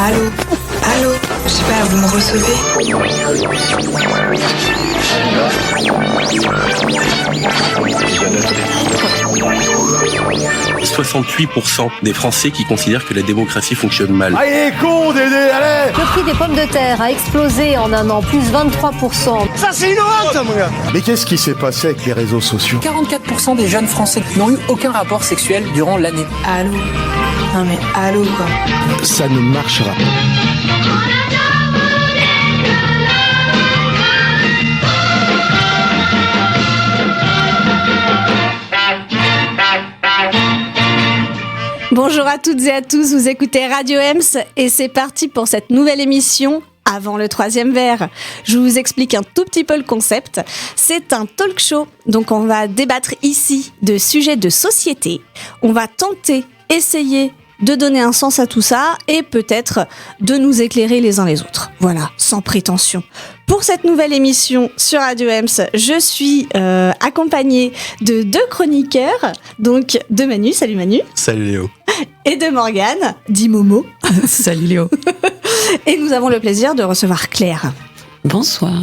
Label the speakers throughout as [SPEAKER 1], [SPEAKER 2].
[SPEAKER 1] Allô? Allô? J'espère que vous me recevez.
[SPEAKER 2] 68% des Français qui considèrent que la démocratie fonctionne mal.
[SPEAKER 3] Ah, il est con, Dédé, allez!
[SPEAKER 4] Le prix des pommes de terre a explosé en un an, plus 23%.
[SPEAKER 3] Ça, c'est innovant, ça, mon gars! Mais qu'est-ce qui s'est passé avec les réseaux sociaux?
[SPEAKER 5] 44% des jeunes Français n'ont eu aucun rapport sexuel durant l'année.
[SPEAKER 1] Allô? Non mais allô quoi.
[SPEAKER 3] Ça ne marchera pas.
[SPEAKER 6] Bonjour à toutes et à tous, vous écoutez Radio Ems et c'est parti pour cette nouvelle émission Avant le troisième verre. Je vous explique un tout petit peu le concept. C'est un talk show, donc on va débattre ici de sujets de société. On va essayer de donner un sens à tout ça et peut-être de nous éclairer les uns les autres. Voilà, sans prétention. Pour cette nouvelle émission sur Radio Ems, je suis accompagnée de deux chroniqueurs, donc de Manu, salut Manu.
[SPEAKER 2] Salut Léo.
[SPEAKER 6] Et de Morgane, dit Momo.
[SPEAKER 7] Salut Léo.
[SPEAKER 6] Et nous avons le plaisir de recevoir Claire.
[SPEAKER 7] Bonsoir.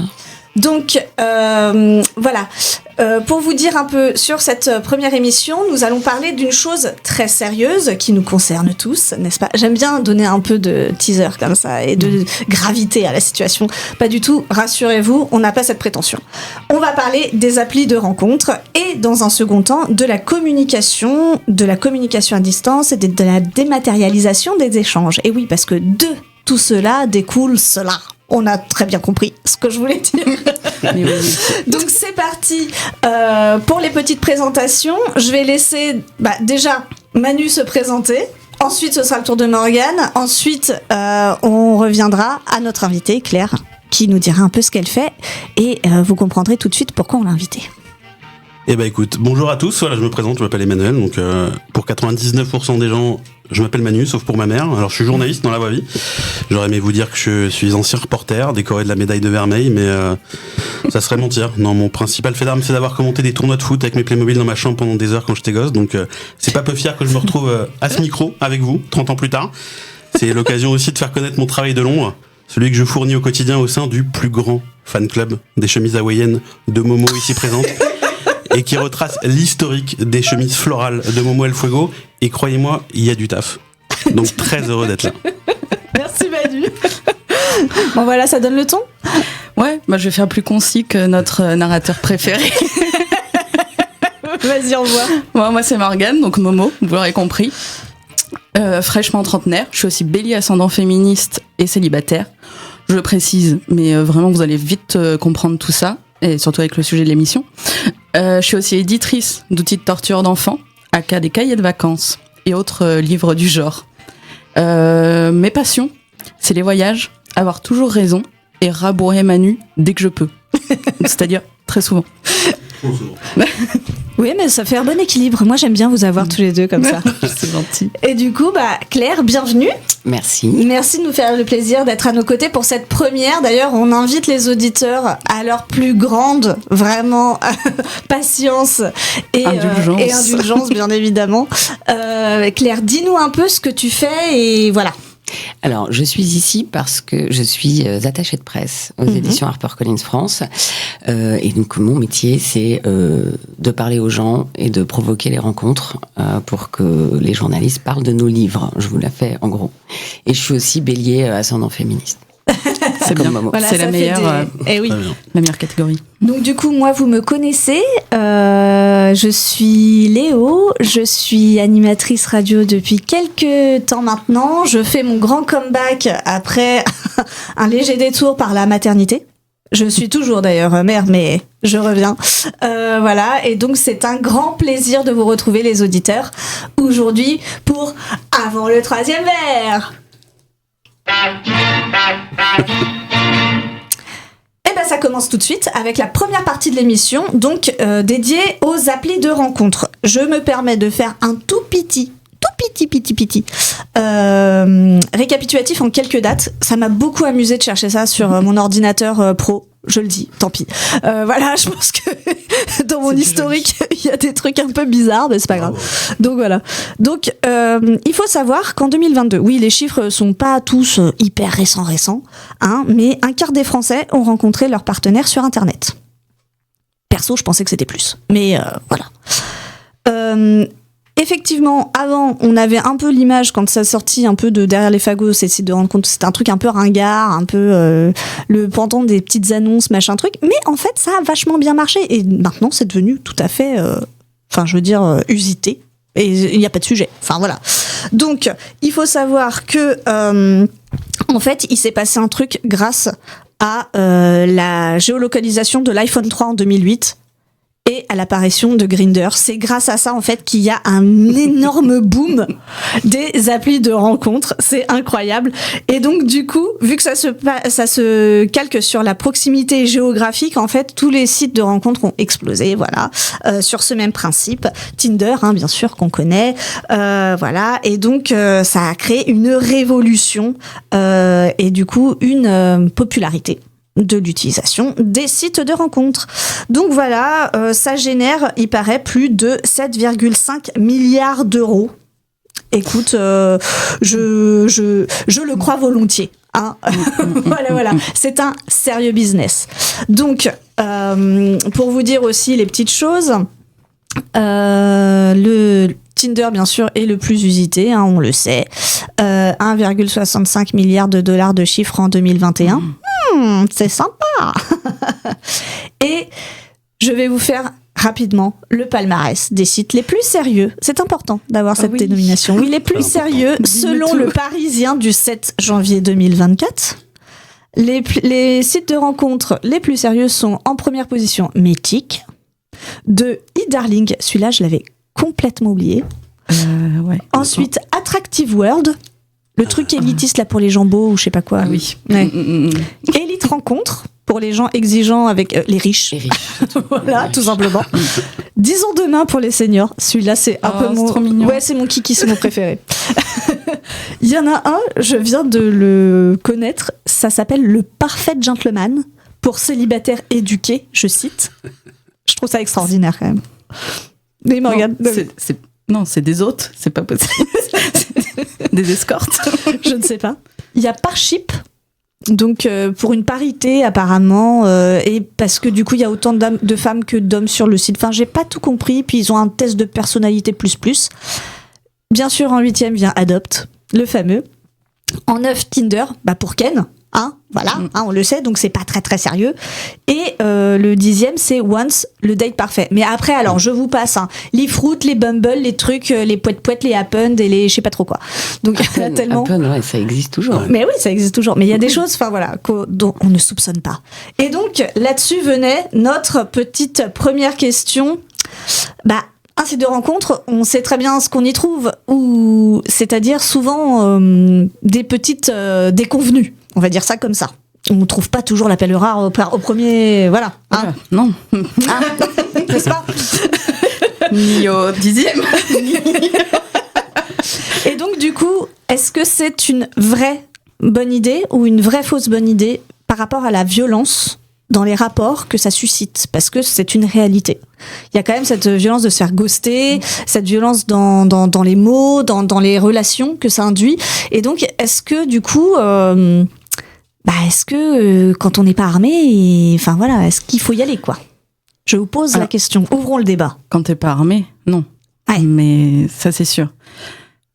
[SPEAKER 6] Donc, voilà. Pour vous dire un peu sur cette première émission, nous allons parler d'une chose très sérieuse qui nous concerne tous, n'est-ce pas? J'aime bien donner un peu de teaser comme ça et de gravité à la situation. Pas du tout, rassurez-vous, on n'a pas cette prétention. On va parler des applis de rencontres et dans un second temps de la communication à distance et de la dématérialisation des échanges. Et oui, parce que de tout cela découle cela. On a très bien compris ce que je voulais dire. Donc c'est parti pour les petites présentations. Je vais laisser déjà Manu se présenter. Ensuite, ce sera le tour de Morgane. Ensuite, on reviendra à notre invitée, Claire, qui nous dira un peu ce qu'elle fait. Et vous comprendrez tout de suite pourquoi on l'a invitée.
[SPEAKER 2] Eh ben écoute, bonjour à tous, voilà, je me présente, je m'appelle Emmanuel, donc pour 99% des gens, je m'appelle Manu, sauf pour ma mère. Alors je suis journaliste dans la vraie vie, j'aurais aimé vous dire que je suis ancien reporter, décoré de la médaille de Vermeil, mais ça serait mentir. Non, mon principal fait d'armes, c'est d'avoir commenté des tournois de foot avec mes Playmobil dans ma chambre pendant des heures quand j'étais gosse, donc c'est pas peu fier que je me retrouve à ce micro avec vous, 30 ans plus tard. C'est l'occasion aussi de faire connaître mon travail de l'ombre, celui que je fournis au quotidien au sein du plus grand fan club des chemises hawaïennes de Momo ici présente. Et qui retrace l'historique des chemises florales de Momo El Fuego. Et croyez-moi, il y a du taf. Donc très heureux d'être là.
[SPEAKER 6] Merci Manu. Bon voilà, ça donne le ton.
[SPEAKER 7] Ouais, je vais faire plus concis que notre narrateur préféré.
[SPEAKER 6] Vas-y, on voit.
[SPEAKER 7] Moi c'est Morgane, donc Momo, vous l'aurez compris. Fraîchement trentenaire, je suis aussi bélier ascendant féministe et célibataire. Je le précise, mais vraiment vous allez vite comprendre tout ça. Et surtout avec le sujet de l'émission. Je suis aussi éditrice d'outils de torture d'enfants, aka des cahiers de vacances et autres livres du genre. Mes passions, c'est les voyages, avoir toujours raison et rabourer Manu dès que je peux. C'est-à-dire très souvent.
[SPEAKER 6] Oui, mais ça fait un bon équilibre. Moi, j'aime bien vous avoir tous les deux comme ça.
[SPEAKER 7] C'est gentil.
[SPEAKER 6] Et du coup, Claire, bienvenue.
[SPEAKER 7] Merci.
[SPEAKER 6] Merci de nous faire le plaisir d'être à nos côtés pour cette première. D'ailleurs, on invite les auditeurs à leur plus grande, vraiment, patience et indulgence, bien évidemment. Claire, dis-nous un peu ce que tu fais et voilà.
[SPEAKER 8] Alors, je suis ici parce que je suis attachée de presse aux éditions HarperCollins France. Et donc, mon métier, c'est de parler aux gens et de provoquer les rencontres pour que les journalistes parlent de nos livres. Je vous la fais en gros. Et je suis aussi bélier ascendant féministe.
[SPEAKER 7] C'est bien. Voilà, c'est la meilleure,
[SPEAKER 6] oui.
[SPEAKER 7] La meilleure catégorie.
[SPEAKER 6] Donc du coup, moi, vous me connaissez. Je suis Léo. Je suis animatrice radio depuis quelques temps maintenant. Je fais mon grand comeback après un léger détour par la maternité. Je suis toujours d'ailleurs mère, mais je reviens. Voilà, et donc c'est un grand plaisir de vous retrouver les auditeurs aujourd'hui pour Avant le troisième verre. Et ça commence tout de suite avec la première partie de l'émission, donc dédiée aux applis de rencontres. Je me permets de faire un tout petit piti. Récapitulatif en quelques dates. Ça m'a beaucoup amusé de chercher ça sur mon ordinateur pro. Je le dis, tant pis. Voilà, je pense que dans mon historique, il y a des trucs un peu bizarres, mais c'est pas grave. Donc voilà. Donc, il faut savoir qu'en 2022, oui, les chiffres sont pas tous hyper récents, hein, mais un quart des Français ont rencontré leur partenaire sur Internet. Perso, je pensais que c'était plus. Mais voilà. Effectivement, avant, on avait un peu l'image, quand ça sortit un peu de derrière les fagots, ces sites de rencontres, c'était un truc un peu ringard, un peu le pendant des petites annonces, machin truc. Mais en fait, ça a vachement bien marché. Et maintenant, c'est devenu tout à fait, usité. Et il n'y a pas de sujet. Enfin, voilà. Donc, il faut savoir que, en fait, il s'est passé un truc grâce à la géolocalisation de l'iPhone 3 en 2008. Et à l'apparition de Grindr. C'est grâce à ça, en fait, qu'il y a un énorme boom des applis de rencontres. C'est incroyable. Et donc, du coup, vu que ça se calque sur la proximité géographique, en fait, tous les sites de rencontres ont explosé, voilà, sur ce même principe. Tinder, hein, bien sûr, qu'on connaît, voilà. Et donc, ça a créé une révolution, et du coup, une popularité de l'utilisation des sites de rencontres. Donc voilà, ça génère, il paraît, plus de 7,5 milliards d'euros. Écoute, je le crois volontiers. Hein. Voilà, c'est un sérieux business. Donc, pour vous dire aussi les petites choses, le Tinder, bien sûr, est le plus usité, hein, on le sait. 1,65 milliard de dollars de chiffre en 2021. C'est sympa. Et je vais vous faire rapidement le palmarès des sites les plus sérieux. C'est important d'avoir cette dénomination. Oui, les plus sérieux, selon le Parisien du 7 janvier 2024. Les sites de rencontres les plus sérieux sont en première position Meetic, de eDarling, celui-là je l'avais complètement oublié.
[SPEAKER 7] Ouais.
[SPEAKER 6] Ensuite, Attractive World, le truc élitiste là pour les gens beaux ou je sais pas quoi.
[SPEAKER 7] Ah oui.
[SPEAKER 6] Ouais. Elite Rencontre pour les gens exigeants avec les riches. Voilà, tout simplement. 10 ans demain pour les seniors. Celui-là, c'est un peu mon.
[SPEAKER 7] Trop mignon.
[SPEAKER 6] Ouais, c'est mon kiki, c'est mon préféré. Il y en a un, je viens de le connaître. Ça s'appelle le Parfait Gentleman pour célibataires éduqués, je cite. Je trouve ça extraordinaire quand même. Mais
[SPEAKER 7] Non,
[SPEAKER 6] regarde.
[SPEAKER 7] Non, c'est des hôtes, c'est pas possible. Des escortes.
[SPEAKER 6] Je ne sais pas. Il y a Parship, donc pour une parité apparemment, et parce que du coup il y a autant de femmes que d'hommes sur le site. Enfin, j'ai pas tout compris. Puis ils ont un test de personnalité plus. Bien sûr, en 8e vient Adopt, le fameux. En 9, Tinder, pour Ken. Hein, voilà, hein, on le sait, donc c'est pas très très sérieux. Et le 10e, c'est Once, le date parfait. Mais après, alors je vous passe les Fruit, les Bumble, les trucs, les Pouet-Pouet, les Happen et les je sais pas trop quoi. Donc il y en a tellement.
[SPEAKER 8] Happen, ouais, ça existe toujours.
[SPEAKER 6] Mais oui, ça existe toujours. Mais il y a des choses, enfin voilà, dont on ne soupçonne pas. Et donc là-dessus venait notre petite première question. Un site de rencontre, on sait très bien ce qu'on y trouve, ou c'est-à-dire souvent des petites déconvenues. On va dire ça comme ça. On ne trouve pas toujours l'appel rare au premier... Voilà. Hein.
[SPEAKER 7] Non.
[SPEAKER 6] Hein, n'est-ce pas?
[SPEAKER 7] Ni au 10e.
[SPEAKER 6] Et donc, du coup, est-ce que c'est une vraie bonne idée ou une vraie fausse bonne idée par rapport à la violence dans les rapports que ça suscite? Parce que c'est une réalité. Il y a quand même cette violence de se faire ghoster, cette violence dans les mots, dans les relations que ça induit. Et donc, est-ce que, du coup... est-ce que quand on n'est pas armé, enfin voilà, est-ce qu'il faut y aller quoi? Je vous pose la question. Ouvrons le débat.
[SPEAKER 7] Quand t'es pas armé, non.
[SPEAKER 6] Ouais.
[SPEAKER 7] Mais ça c'est sûr.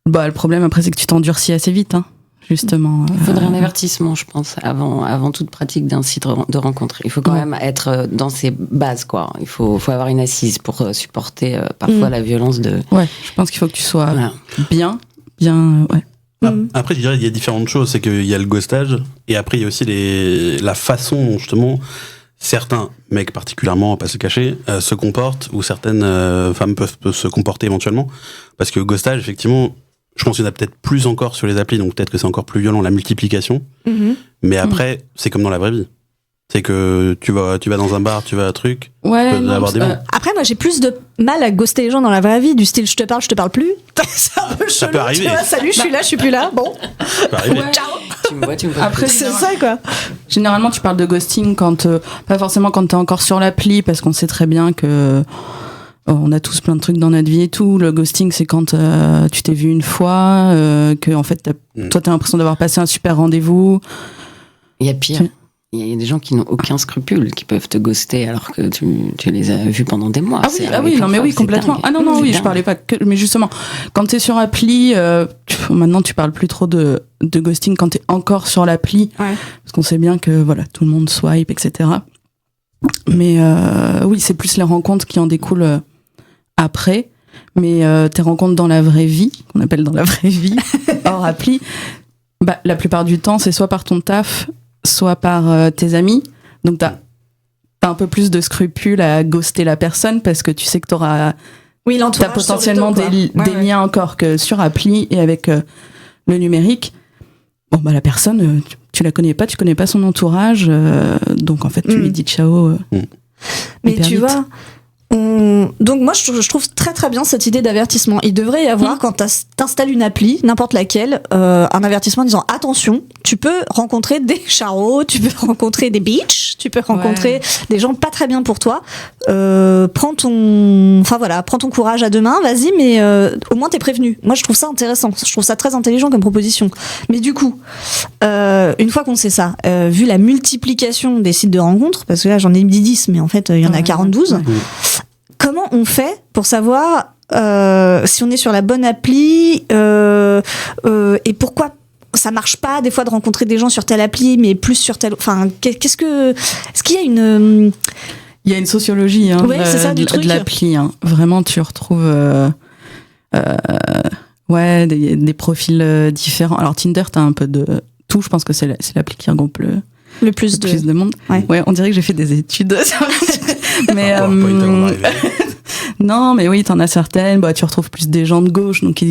[SPEAKER 7] Le problème après c'est que tu t'endurcis assez vite, hein, justement.
[SPEAKER 8] Il faudrait un avertissement, je pense, avant toute pratique d'un site de rencontre. Il faut quand même être dans ses bases, quoi. Il faut avoir une assise pour supporter parfois la violence de.
[SPEAKER 7] Ouais, je pense qu'il faut que tu sois bien, ouais.
[SPEAKER 2] Après, je dirais qu'il y a différentes choses. C'est qu'il y a le ghostage, et après, il y a aussi la façon dont, justement, certains mecs particulièrement, on va pas se cacher, se comportent, ou certaines femmes peuvent se comporter éventuellement. Parce que ghostage, effectivement, je pense qu'il y en a peut-être plus encore sur les applis, donc peut-être que c'est encore plus violent, la multiplication. Mais après, c'est comme dans la vraie vie. C'est que tu vas dans un bar, tu vas à un truc.
[SPEAKER 7] Ouais,
[SPEAKER 2] tu peux avoir des bons.
[SPEAKER 6] Après, moi, j'ai plus de mal à ghoster les gens dans la vraie vie, du style je te parle plus. C'est un peu
[SPEAKER 2] Ça
[SPEAKER 6] chelou,
[SPEAKER 2] peut arriver.
[SPEAKER 6] tu vois. Salut, je suis là, je suis plus là. Bon,
[SPEAKER 2] Ça peut arriver.
[SPEAKER 6] ciao.
[SPEAKER 8] Tu me vois.
[SPEAKER 7] Après,
[SPEAKER 6] C'est ça, quoi.
[SPEAKER 7] généralement, tu parles de ghosting quand, pas forcément quand t'es encore sur l'appli, parce qu'on sait très bien que on a tous plein de trucs dans notre vie et tout. Le ghosting, c'est quand tu t'es vu une fois, que en fait, toi, t'as l'impression d'avoir passé un super rendez-vous.
[SPEAKER 8] Il y a pire. Il y a des gens qui n'ont aucun scrupule, qui peuvent te ghoster alors que tu les as vus pendant des mois.
[SPEAKER 7] Complètement. Ah non,
[SPEAKER 8] C'est
[SPEAKER 7] je
[SPEAKER 8] dingue.
[SPEAKER 7] parlais pas que, mais justement, quand t'es sur appli, maintenant tu parles plus trop de ghosting quand t'es encore sur l'appli, parce qu'on sait bien que voilà, tout le monde swipe, etc. Mais oui, c'est plus les rencontres qui en découlent après, mais tes rencontres dans la vraie vie, qu'on appelle dans la vraie vie, hors appli, bah, la plupart du temps, c'est soit par ton taf, soit par tes amis. Donc t'as un peu plus de scrupules à ghoster la personne parce que tu sais que t'as potentiellement des liens encore que sur appli et avec le numérique. Bon bah la personne, tu la connais pas son entourage, donc en fait tu lui dis ciao.
[SPEAKER 6] Mais tu vois, donc moi je trouve très très bien cette idée d'avertissement. Il devrait y avoir, quand t'installes une appli, n'importe laquelle, un avertissement disant attention, tu peux rencontrer des charros, tu peux rencontrer des bitches, tu peux rencontrer des gens pas très bien pour toi. Prends ton courage à deux mains, vas-y, mais au moins t'es prévenu. Moi je trouve ça intéressant, je trouve ça très intelligent comme proposition. Mais du coup, une fois qu'on sait ça, vu la multiplication des sites de rencontres, parce que là j'en ai dit 10, mais en fait il y en a 42, comment on fait pour savoir si on est sur la bonne appli et pourquoi ça marche pas des fois de rencontrer des gens sur telle appli mais plus sur telle, enfin est-ce qu'il y a une
[SPEAKER 7] il y a une sociologie
[SPEAKER 6] c'est ça, du truc.
[SPEAKER 7] de l'appli, vraiment tu retrouves des profils différents. Alors Tinder, t'as un peu de tout, je pense que c'est l'appli qui regroupe le plus de monde. Ouais, on dirait que j'ai fait des études mais non, mais oui, t'en as certaines, bah tu retrouves plus des gens de gauche, donc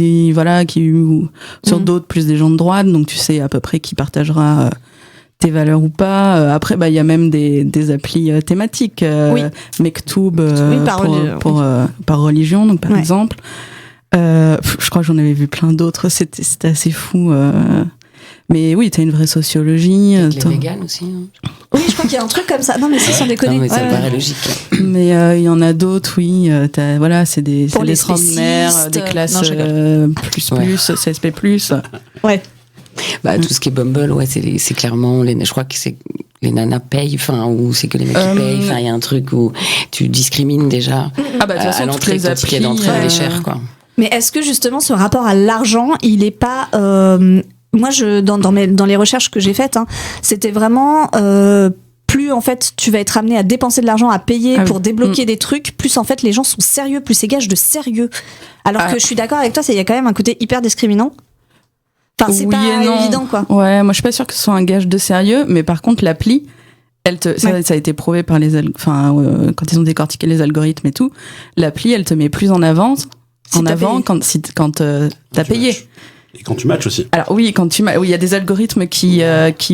[SPEAKER 7] sur d'autres plus des gens de droite, donc tu sais à peu près qui partagera tes valeurs ou pas. Après, bah il y a même des applis thématiques, Mektoub par religion, donc par exemple. Je crois que j'en avais vu plein d'autres, c'était assez fou. Mais oui, t'as une vraie sociologie.
[SPEAKER 8] Les véganes aussi.
[SPEAKER 6] Oui, je crois qu'il y a un truc comme ça. Non, mais sans déconner.
[SPEAKER 8] Non, mais ça paraît logique.
[SPEAKER 7] Mais il y en a d'autres, oui. C'est des trentenaires, des classes plus, CSP+.
[SPEAKER 6] Ouais.
[SPEAKER 8] Bah, tout ce qui est Bumble, c'est clairement, je crois que c'est les nanas payent, ou c'est que les mecs qui payent. Enfin, il y a un truc où tu discrimines déjà
[SPEAKER 7] de toute façon,
[SPEAKER 8] à l'entrée, ton ticket d'entrée, elle est cher, quoi.
[SPEAKER 6] Mais est-ce que justement ce rapport à l'argent, il est pas moi, dans les recherches que j'ai faites, c'était vraiment plus en fait tu vas être amené à dépenser de l'argent, à payer pour débloquer des trucs, plus en fait les gens sont sérieux, plus c'est gage de sérieux. Alors que je suis d'accord avec toi, il y a quand même un côté hyper discriminant. Enfin, c'est pas évident, quoi.
[SPEAKER 7] Ouais, moi je suis pas sûre que ce soit un gage de sérieux, mais par contre l'appli, ça a été prouvé par quand ils ont décortiqué les algorithmes et tout, l'appli elle te met plus en avant quand t'as payé.
[SPEAKER 2] Et quand tu matches aussi.
[SPEAKER 7] Alors oui, il y a des algorithmes qui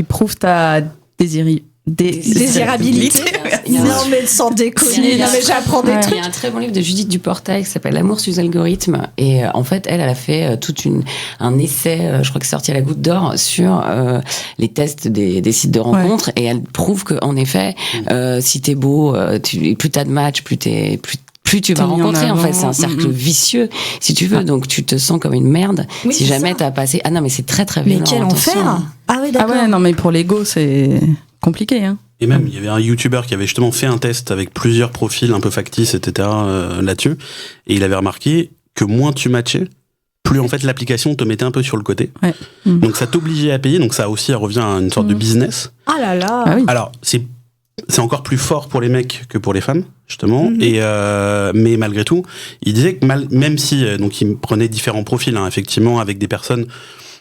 [SPEAKER 7] prouvent ta désirabilité.
[SPEAKER 6] Non mais sans déconner, mais j'apprends des trucs.
[SPEAKER 8] Il y a un très bon livre de Judith Duportail qui s'appelle L'amour sous algorithme, et en fait elle a fait un essai, je crois que c'est sorti à la Goutte d'Or, sur les tests des sites de rencontres, et elle prouve qu'en effet si t'es beau, plus t'as de matchs, plus tu vas rencontrer, en fait. C'est un cercle vicieux, si tu veux. Donc, tu te sens comme une merde si jamais t'as passé... Ah non, mais c'est très, très violent.
[SPEAKER 6] Mais quel enfer! Ah oui, d'accord.
[SPEAKER 7] Ah ouais, non, mais pour l'ego, c'est compliqué, hein.
[SPEAKER 2] Et même, il y avait un YouTuber qui avait justement fait un test avec plusieurs profils un peu factices, etc., là-dessus. Et il avait remarqué que moins tu matchais, plus en fait l'application te mettait un peu sur le côté.
[SPEAKER 7] Ouais.
[SPEAKER 2] Donc, ça t'obligeait à payer. Donc, ça aussi revient à une sorte de business.
[SPEAKER 6] Ah là là!
[SPEAKER 7] Ah oui.
[SPEAKER 2] Alors, c'est encore plus fort pour les mecs que pour les femmes, justement. Et mais malgré tout, il disait que même si donc il prenait différents profils, effectivement, avec des personnes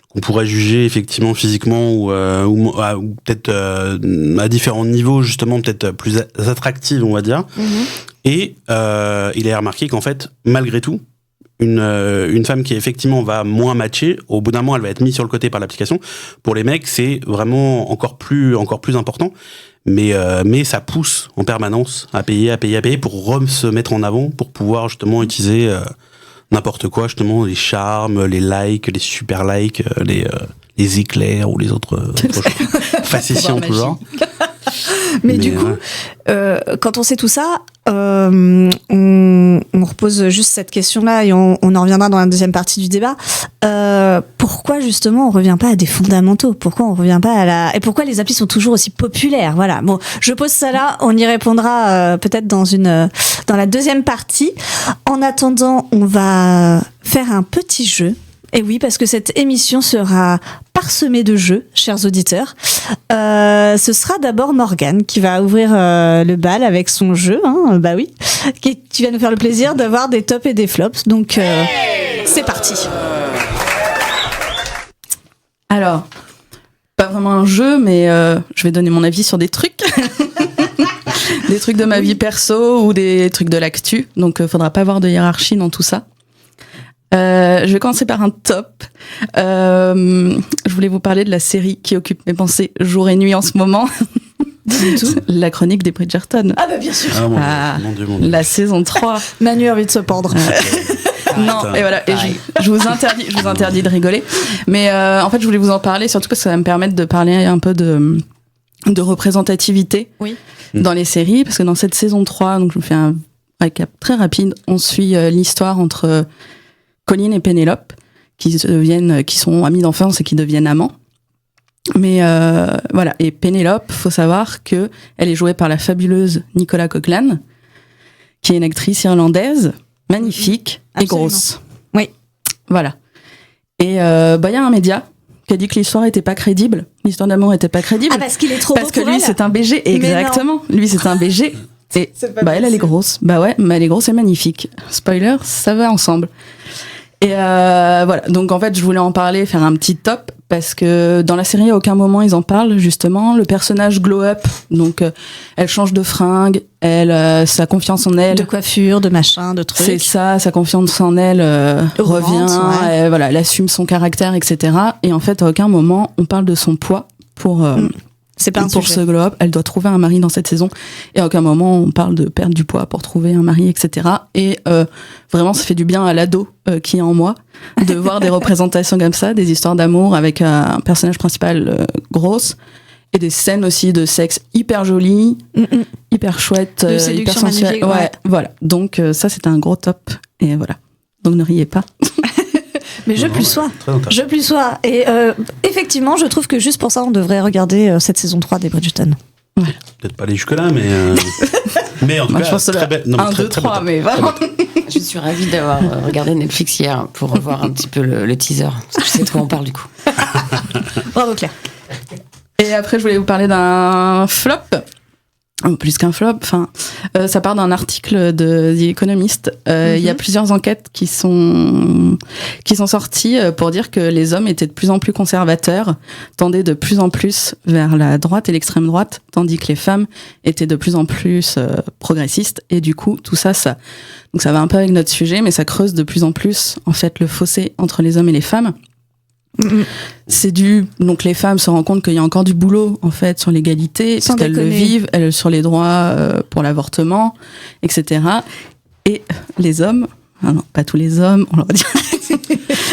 [SPEAKER 2] qu'on pourrait juger effectivement physiquement ou peut-être à différents niveaux, justement, peut-être plus attractives, on va dire. Et il a remarqué qu'en fait, malgré tout, une femme qui effectivement va moins matcher, au bout d'un moment, elle va être mise sur le côté par l'application. Pour les mecs, c'est vraiment encore plus important. Mais ça pousse en permanence à payer pour se mettre en avant, pour pouvoir justement utiliser n'importe quoi, justement, les charmes, les likes, les super likes, les éclairs ou les autres choses. Facétiants toujours.
[SPEAKER 6] Mais du coup, quand on sait tout ça, on repose juste cette question-là et on en reviendra dans la deuxième partie du débat. Pourquoi justement on revient pas à des fondamentaux ? Pourquoi on revient pas et pourquoi les applis sont toujours aussi populaires ? Voilà. Bon, je pose ça là. On y répondra peut-être dans la deuxième partie. En attendant, on va faire un petit jeu. Et oui, parce que cette émission sera parsemée de jeux, chers auditeurs. Ce sera d'abord Morgane qui va ouvrir le bal avec son jeu, hein, bah oui, qui va nous faire le plaisir d'avoir des tops et des flops. Donc, c'est parti.
[SPEAKER 7] Alors, pas vraiment un jeu, mais je vais donner mon avis sur des trucs. Des trucs de ma vie perso ou des trucs de l'actu. Donc, faudra pas avoir de hiérarchie dans tout ça. Je vais commencer par un top. Je voulais vous parler de la série qui occupe mes pensées jour et nuit en ce moment. La chronique des Bridgerton.
[SPEAKER 6] Ah bah bien sûr.
[SPEAKER 2] Mon Dieu.
[SPEAKER 7] La saison 3.
[SPEAKER 6] Manu a envie de se pendre.
[SPEAKER 7] Non, et voilà. Et je vous interdis de rigoler. Mais en fait, je voulais vous en parler surtout parce que ça va me permettre de parler un peu de représentativité dans les séries. Parce que dans cette saison 3, donc je vous fais un récap très rapide, on suit l'histoire entre Colin et Pénélope, qui sont amis d'enfance et qui deviennent amants. Mais voilà, et Pénélope, faut savoir que elle est jouée par la fabuleuse Nicola Coughlan, qui est une actrice irlandaise, magnifique et grosse.
[SPEAKER 6] Oui.
[SPEAKER 7] Voilà. Et y a un média qui a dit que l'histoire l'histoire d'amour était pas crédible.
[SPEAKER 6] Ah, parce qu'il est trop beau
[SPEAKER 7] parce que
[SPEAKER 6] pour
[SPEAKER 7] lui,
[SPEAKER 6] elle.
[SPEAKER 7] c'est un BG, exactement. Lui, c'est un BG. Et elle est grosse. Bah ouais, mais elle est grosse et magnifique. Spoiler, ça va ensemble. Et voilà, donc en fait je voulais en parler, faire un petit top, parce que dans la série à aucun moment ils en parlent justement. Le personnage glow up, donc elle change de fringue, sa confiance en elle,
[SPEAKER 6] de coiffure, de machin, de trucs.
[SPEAKER 7] C'est ça, sa confiance en elle revient,
[SPEAKER 6] ouais.
[SPEAKER 7] Voilà, elle assume son caractère, etc. Et en fait à aucun moment on parle de son poids pour
[SPEAKER 6] c'est pas un
[SPEAKER 7] pour
[SPEAKER 6] sujet.
[SPEAKER 7] ce glow up. Elle doit trouver un mari dans cette saison et à aucun moment on parle de perdre du poids pour trouver un mari, etc. Et vraiment ça fait du bien à l'ado qui est en moi de voir des représentations comme ça, des histoires d'amour avec un personnage principal grosse et des scènes aussi de sexe hyper jolies, hyper chouettes, hyper sensuelles. Ouais, voilà. Donc ça c'était un gros top et voilà. Donc ne riez pas.
[SPEAKER 6] Mais je plus sois. Et effectivement, je trouve que juste pour ça, on devrait regarder cette saison 3 des Bridgerton.
[SPEAKER 7] Ouais.
[SPEAKER 2] Peut-être pas aller jusque-là, mais en tout
[SPEAKER 7] Moi,
[SPEAKER 2] cas,
[SPEAKER 7] je pense
[SPEAKER 2] très belle. Non,
[SPEAKER 7] 1, 2, 3, mais vraiment.
[SPEAKER 8] Je suis ravie d'avoir regardé Netflix hier pour revoir un petit peu le teaser. Parce que je sais de quoi on parle du coup.
[SPEAKER 6] Bravo Claire.
[SPEAKER 7] Et après, je voulais vous parler d'un flop. Plus qu'un flop, ça part d'un article de The Economist. Il y a plusieurs enquêtes qui sont sorties pour dire que les hommes étaient de plus en plus conservateurs, tendaient de plus en plus vers la droite et l'extrême droite, tandis que les femmes étaient de plus en plus progressistes. Et du coup, tout ça donc ça va un peu avec notre sujet, mais ça creuse de plus en plus en fait le fossé entre les hommes et les femmes. C'est donc les femmes se rendent compte qu'il y a encore du boulot en fait sur l'égalité, parce qu'elles le vivent, elles sur les droits pour l'avortement, etc. Et les hommes, non, pas tous les hommes, on leur dit.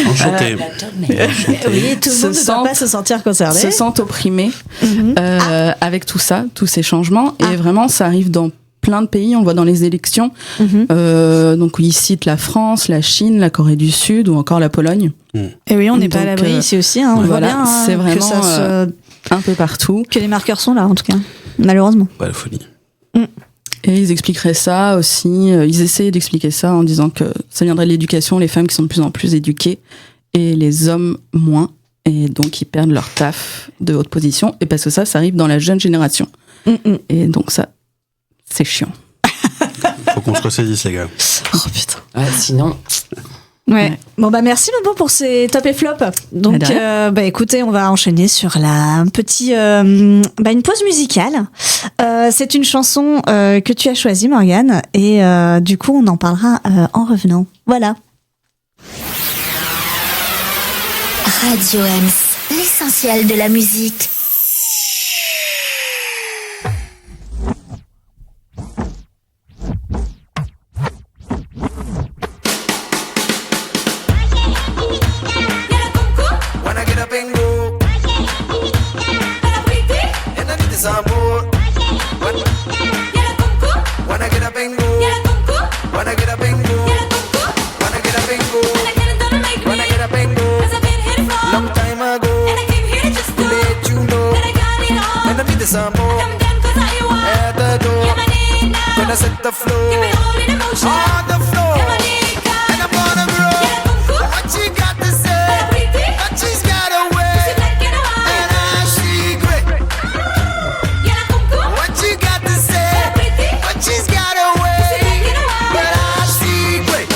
[SPEAKER 2] Enchanté.
[SPEAKER 6] Oui, tout le monde ne doit pas se sentir concerné.
[SPEAKER 7] Se sentent opprimés avec tout ça, tous ces changements, et vraiment ça arrive dans plein de pays, on le voit dans les élections. Donc il cite la France, la Chine, la Corée du Sud ou encore la Pologne.
[SPEAKER 6] Et oui, on n'est pas à l'abri ici aussi. On voit bien
[SPEAKER 7] c'est vraiment
[SPEAKER 6] que ça
[SPEAKER 7] un peu partout.
[SPEAKER 6] Que les marqueurs sont là, en tout cas, malheureusement.
[SPEAKER 2] Pas la folie.
[SPEAKER 7] Et ils expliqueraient ça aussi. Ils essaient d'expliquer ça en disant que ça viendrait de l'éducation, les femmes qui sont de plus en plus éduquées et les hommes moins. Et donc ils perdent leur taf de haute position. Et parce que ça arrive dans la jeune génération. Et donc ça, c'est chiant.
[SPEAKER 2] Faut qu'on se ressaisisse, les gars.
[SPEAKER 6] Oh putain.
[SPEAKER 8] Ouais, sinon.
[SPEAKER 6] Ouais. Bon bah merci Bobo pour ces top et flop. Donc écoutez, on va enchaîner sur une pause musicale. C'est une chanson que tu as choisie Morgane et du coup on en parlera en revenant. Voilà.
[SPEAKER 9] Radio Ems, l'essentiel de la musique.
[SPEAKER 10] Some more at the door. Gonna set the floor on the floor, and I'm gonna grow. What you got to say? But she's got a way, and I see great. What you got to say? But she's got a way, but I see great.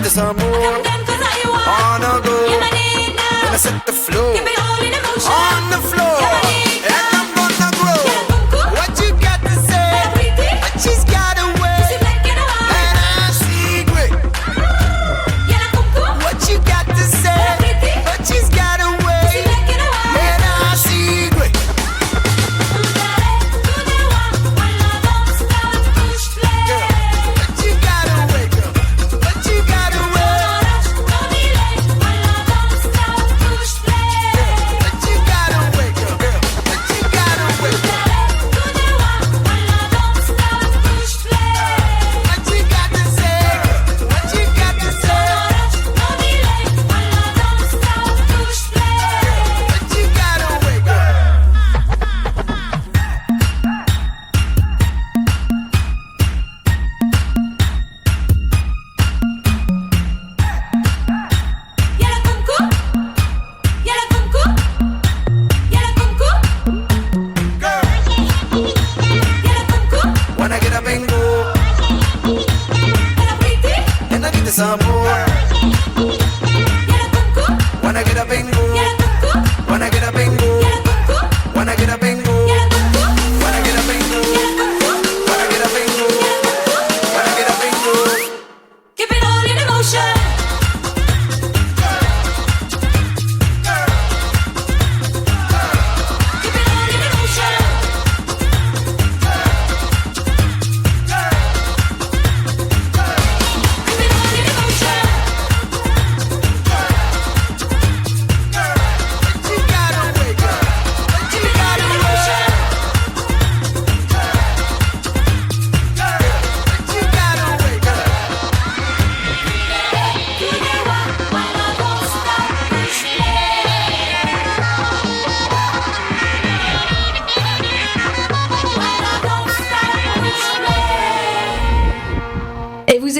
[SPEAKER 10] Some more on the go. Gonna set the floor on the floor, and I'm gonna grow. What you got to say? But she's got a way, and I see great. What you got to say? But she's got a way, and I see great. But you got a way, girl. But you got a way. Some more. Wanna get up and go. Wanna get up and go. Wanna get up and go. Wanna get up and go. Wanna get up and go. Wanna get up and go. Keep it all in motion. Keep it all in motion.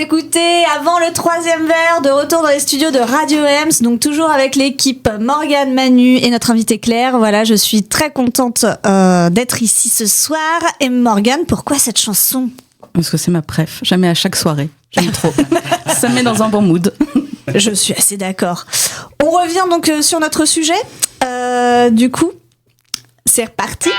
[SPEAKER 6] Écoutez, avant le troisième verre, de retour dans les studios de Radio Ems, donc toujours avec l'équipe Morgane, Manu et notre invitée Claire. Voilà, je suis très contente d'être ici ce soir. Et Morgane, pourquoi cette chanson ?
[SPEAKER 7] Parce que c'est ma préf, jamais à chaque soirée. J'aime trop. Ça me met dans un bon mood.
[SPEAKER 6] Je suis assez d'accord. On revient donc sur notre sujet. Du coup, c'est reparti.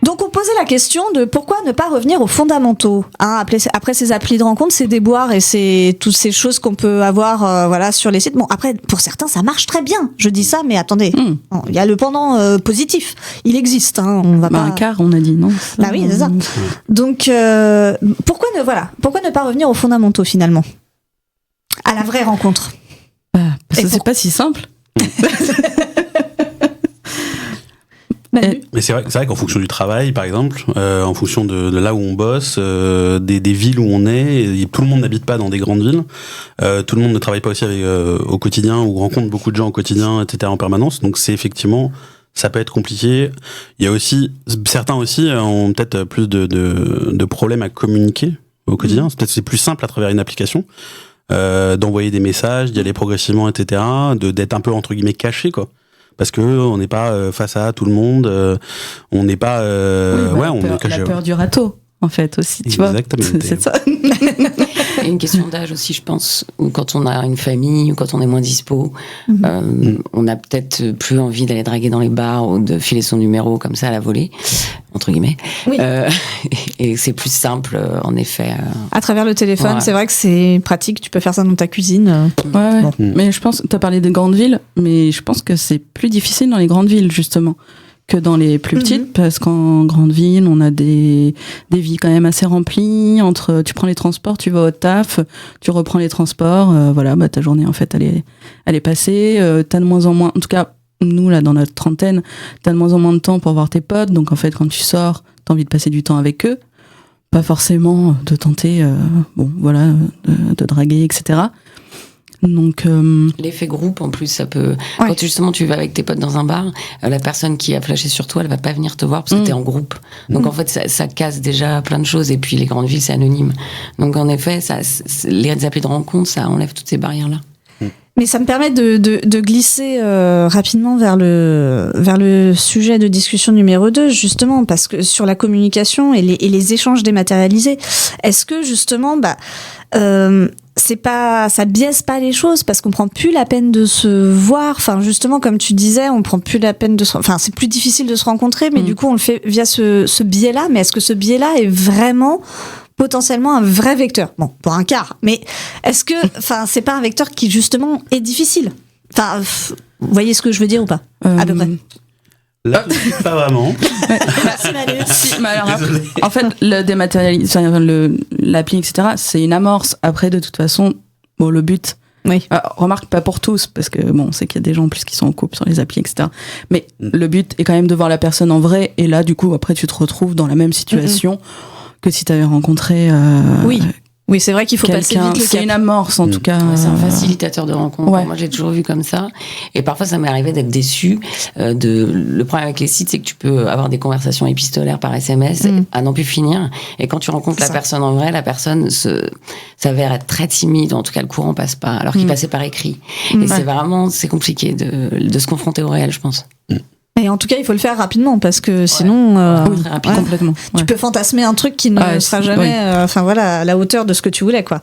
[SPEAKER 6] Donc on posait la question de pourquoi ne pas revenir aux fondamentaux, hein, après ces applis de rencontre, ces déboires et toutes ces choses qu'on peut avoir voilà, sur les sites. Bon, après, pour certains, ça marche très bien. Je dis ça, mais attendez, il y a le pendant positif. Il existe. Hein, on va pas...
[SPEAKER 7] un quart, on a dit, non ?
[SPEAKER 6] Bah oui, c'est ça. Donc, pourquoi ne pas revenir aux fondamentaux, finalement ? À la vraie rencontre.
[SPEAKER 7] Parce que c'est pas si simple.
[SPEAKER 6] Manu.
[SPEAKER 2] Mais c'est vrai qu'en fonction du travail, par exemple, en fonction de là où on bosse, des villes où on est, et tout le monde n'habite pas dans des grandes villes. Tout le monde ne travaille pas aussi au quotidien ou rencontre beaucoup de gens au quotidien, etc. en permanence. Donc c'est effectivement, ça peut être compliqué. Il y a aussi certains aussi ont peut-être plus de problèmes à communiquer au quotidien. Peut-être c'est plus simple à travers une application. D'envoyer des messages, d'y aller progressivement, etc. D'être un peu entre guillemets caché, quoi. Parce que on n'est pas face à tout le monde, on n'est pas, on est caché.
[SPEAKER 7] La peur du râteau, en fait aussi, tu vois.
[SPEAKER 2] Exactement.
[SPEAKER 7] C'est ça.
[SPEAKER 8] Il y a une question d'âge aussi, je pense, ou quand on a une famille, ou quand on est moins dispo, on a peut-être plus envie d'aller draguer dans les bars ou de filer son numéro comme ça à la volée, entre guillemets.
[SPEAKER 6] Oui.
[SPEAKER 8] Et c'est plus simple, en effet.
[SPEAKER 6] À travers le téléphone,
[SPEAKER 8] Ouais.
[SPEAKER 6] c'est vrai que c'est pratique, tu peux faire ça dans ta cuisine.
[SPEAKER 7] Ouais.
[SPEAKER 6] Bon.
[SPEAKER 7] Mais je pense, t'as parlé des grandes villes, mais je pense que c'est plus difficile dans les grandes villes, justement, que dans les plus petites, parce qu'en grande ville, on a des vies quand même assez remplies. Tu prends les transports, tu vas au taf, tu reprends les transports, ta journée, en fait, elle est passée. T'as de moins en moins, en tout cas, nous, là, dans notre trentaine, t'as de moins en moins de temps pour voir tes potes. Donc, en fait, quand tu sors, t'as envie de passer du temps avec eux. Pas forcément de tenter, de draguer, etc. Donc,
[SPEAKER 8] l'effet groupe, en plus, ça peut... Ouais. Quand justement tu vas avec tes potes dans un bar, la personne qui a flashé sur toi, elle va pas venir te voir parce que t'es en groupe. Donc, en fait, ça casse déjà plein de choses. Et puis, les grandes villes, c'est anonyme. Donc, en effet, les applis de rencontre, ça enlève toutes ces barrières-là.
[SPEAKER 6] Mais ça me permet de glisser rapidement vers le sujet de discussion numéro 2, justement, parce que sur la communication et les échanges dématérialisés, est-ce que justement, ça biaise pas les choses parce qu'on prend plus la peine de se voir. Enfin, justement, comme tu disais, on prend plus la peine c'est plus difficile de se rencontrer, mais du coup, on le fait via ce biais-là. Mais est-ce que ce biais-là est vraiment potentiellement un vrai vecteur? Bon, pour un quart. Mais est-ce que, c'est pas un vecteur qui, justement, est difficile? Vous voyez ce que je veux dire ou pas? À peu près.
[SPEAKER 2] Là, pas vraiment.
[SPEAKER 6] Merci Manu.
[SPEAKER 7] En fait, le dématérialisation, l'appli, etc., c'est une amorce. Après, de toute façon, le but.
[SPEAKER 6] Oui.
[SPEAKER 7] Remarque, pas pour tous, parce que on sait qu'il y a des gens en plus qui sont en couple sur les applis, etc. Mais le but est quand même de voir la personne en vrai. Et là, du coup, après, tu te retrouves dans la même situation que si tu avais rencontré.
[SPEAKER 6] Oui, c'est vrai qu'il faut passer vite le cap.
[SPEAKER 7] C'est une amorce, en tout cas.
[SPEAKER 8] Ouais, c'est un facilitateur de rencontre.
[SPEAKER 7] Ouais.
[SPEAKER 8] Moi, j'ai toujours vu comme ça. Et parfois, ça m'est arrivé d'être déçue. Le problème avec les sites, c'est que tu peux avoir des conversations épistolaires par SMS à n'en plus finir. Et quand tu rencontres la personne en vrai, la personne s'avère être très timide. En tout cas, le courant passe pas. Alors qu'il passait par écrit. Et c'est compliqué de se confronter au réel, je pense.
[SPEAKER 6] Et en tout cas, il faut le faire rapidement parce que sinon,
[SPEAKER 8] très rapide,
[SPEAKER 7] complètement.
[SPEAKER 6] Tu peux fantasmer un truc qui ne sera jamais, à la hauteur de ce que tu voulais, quoi.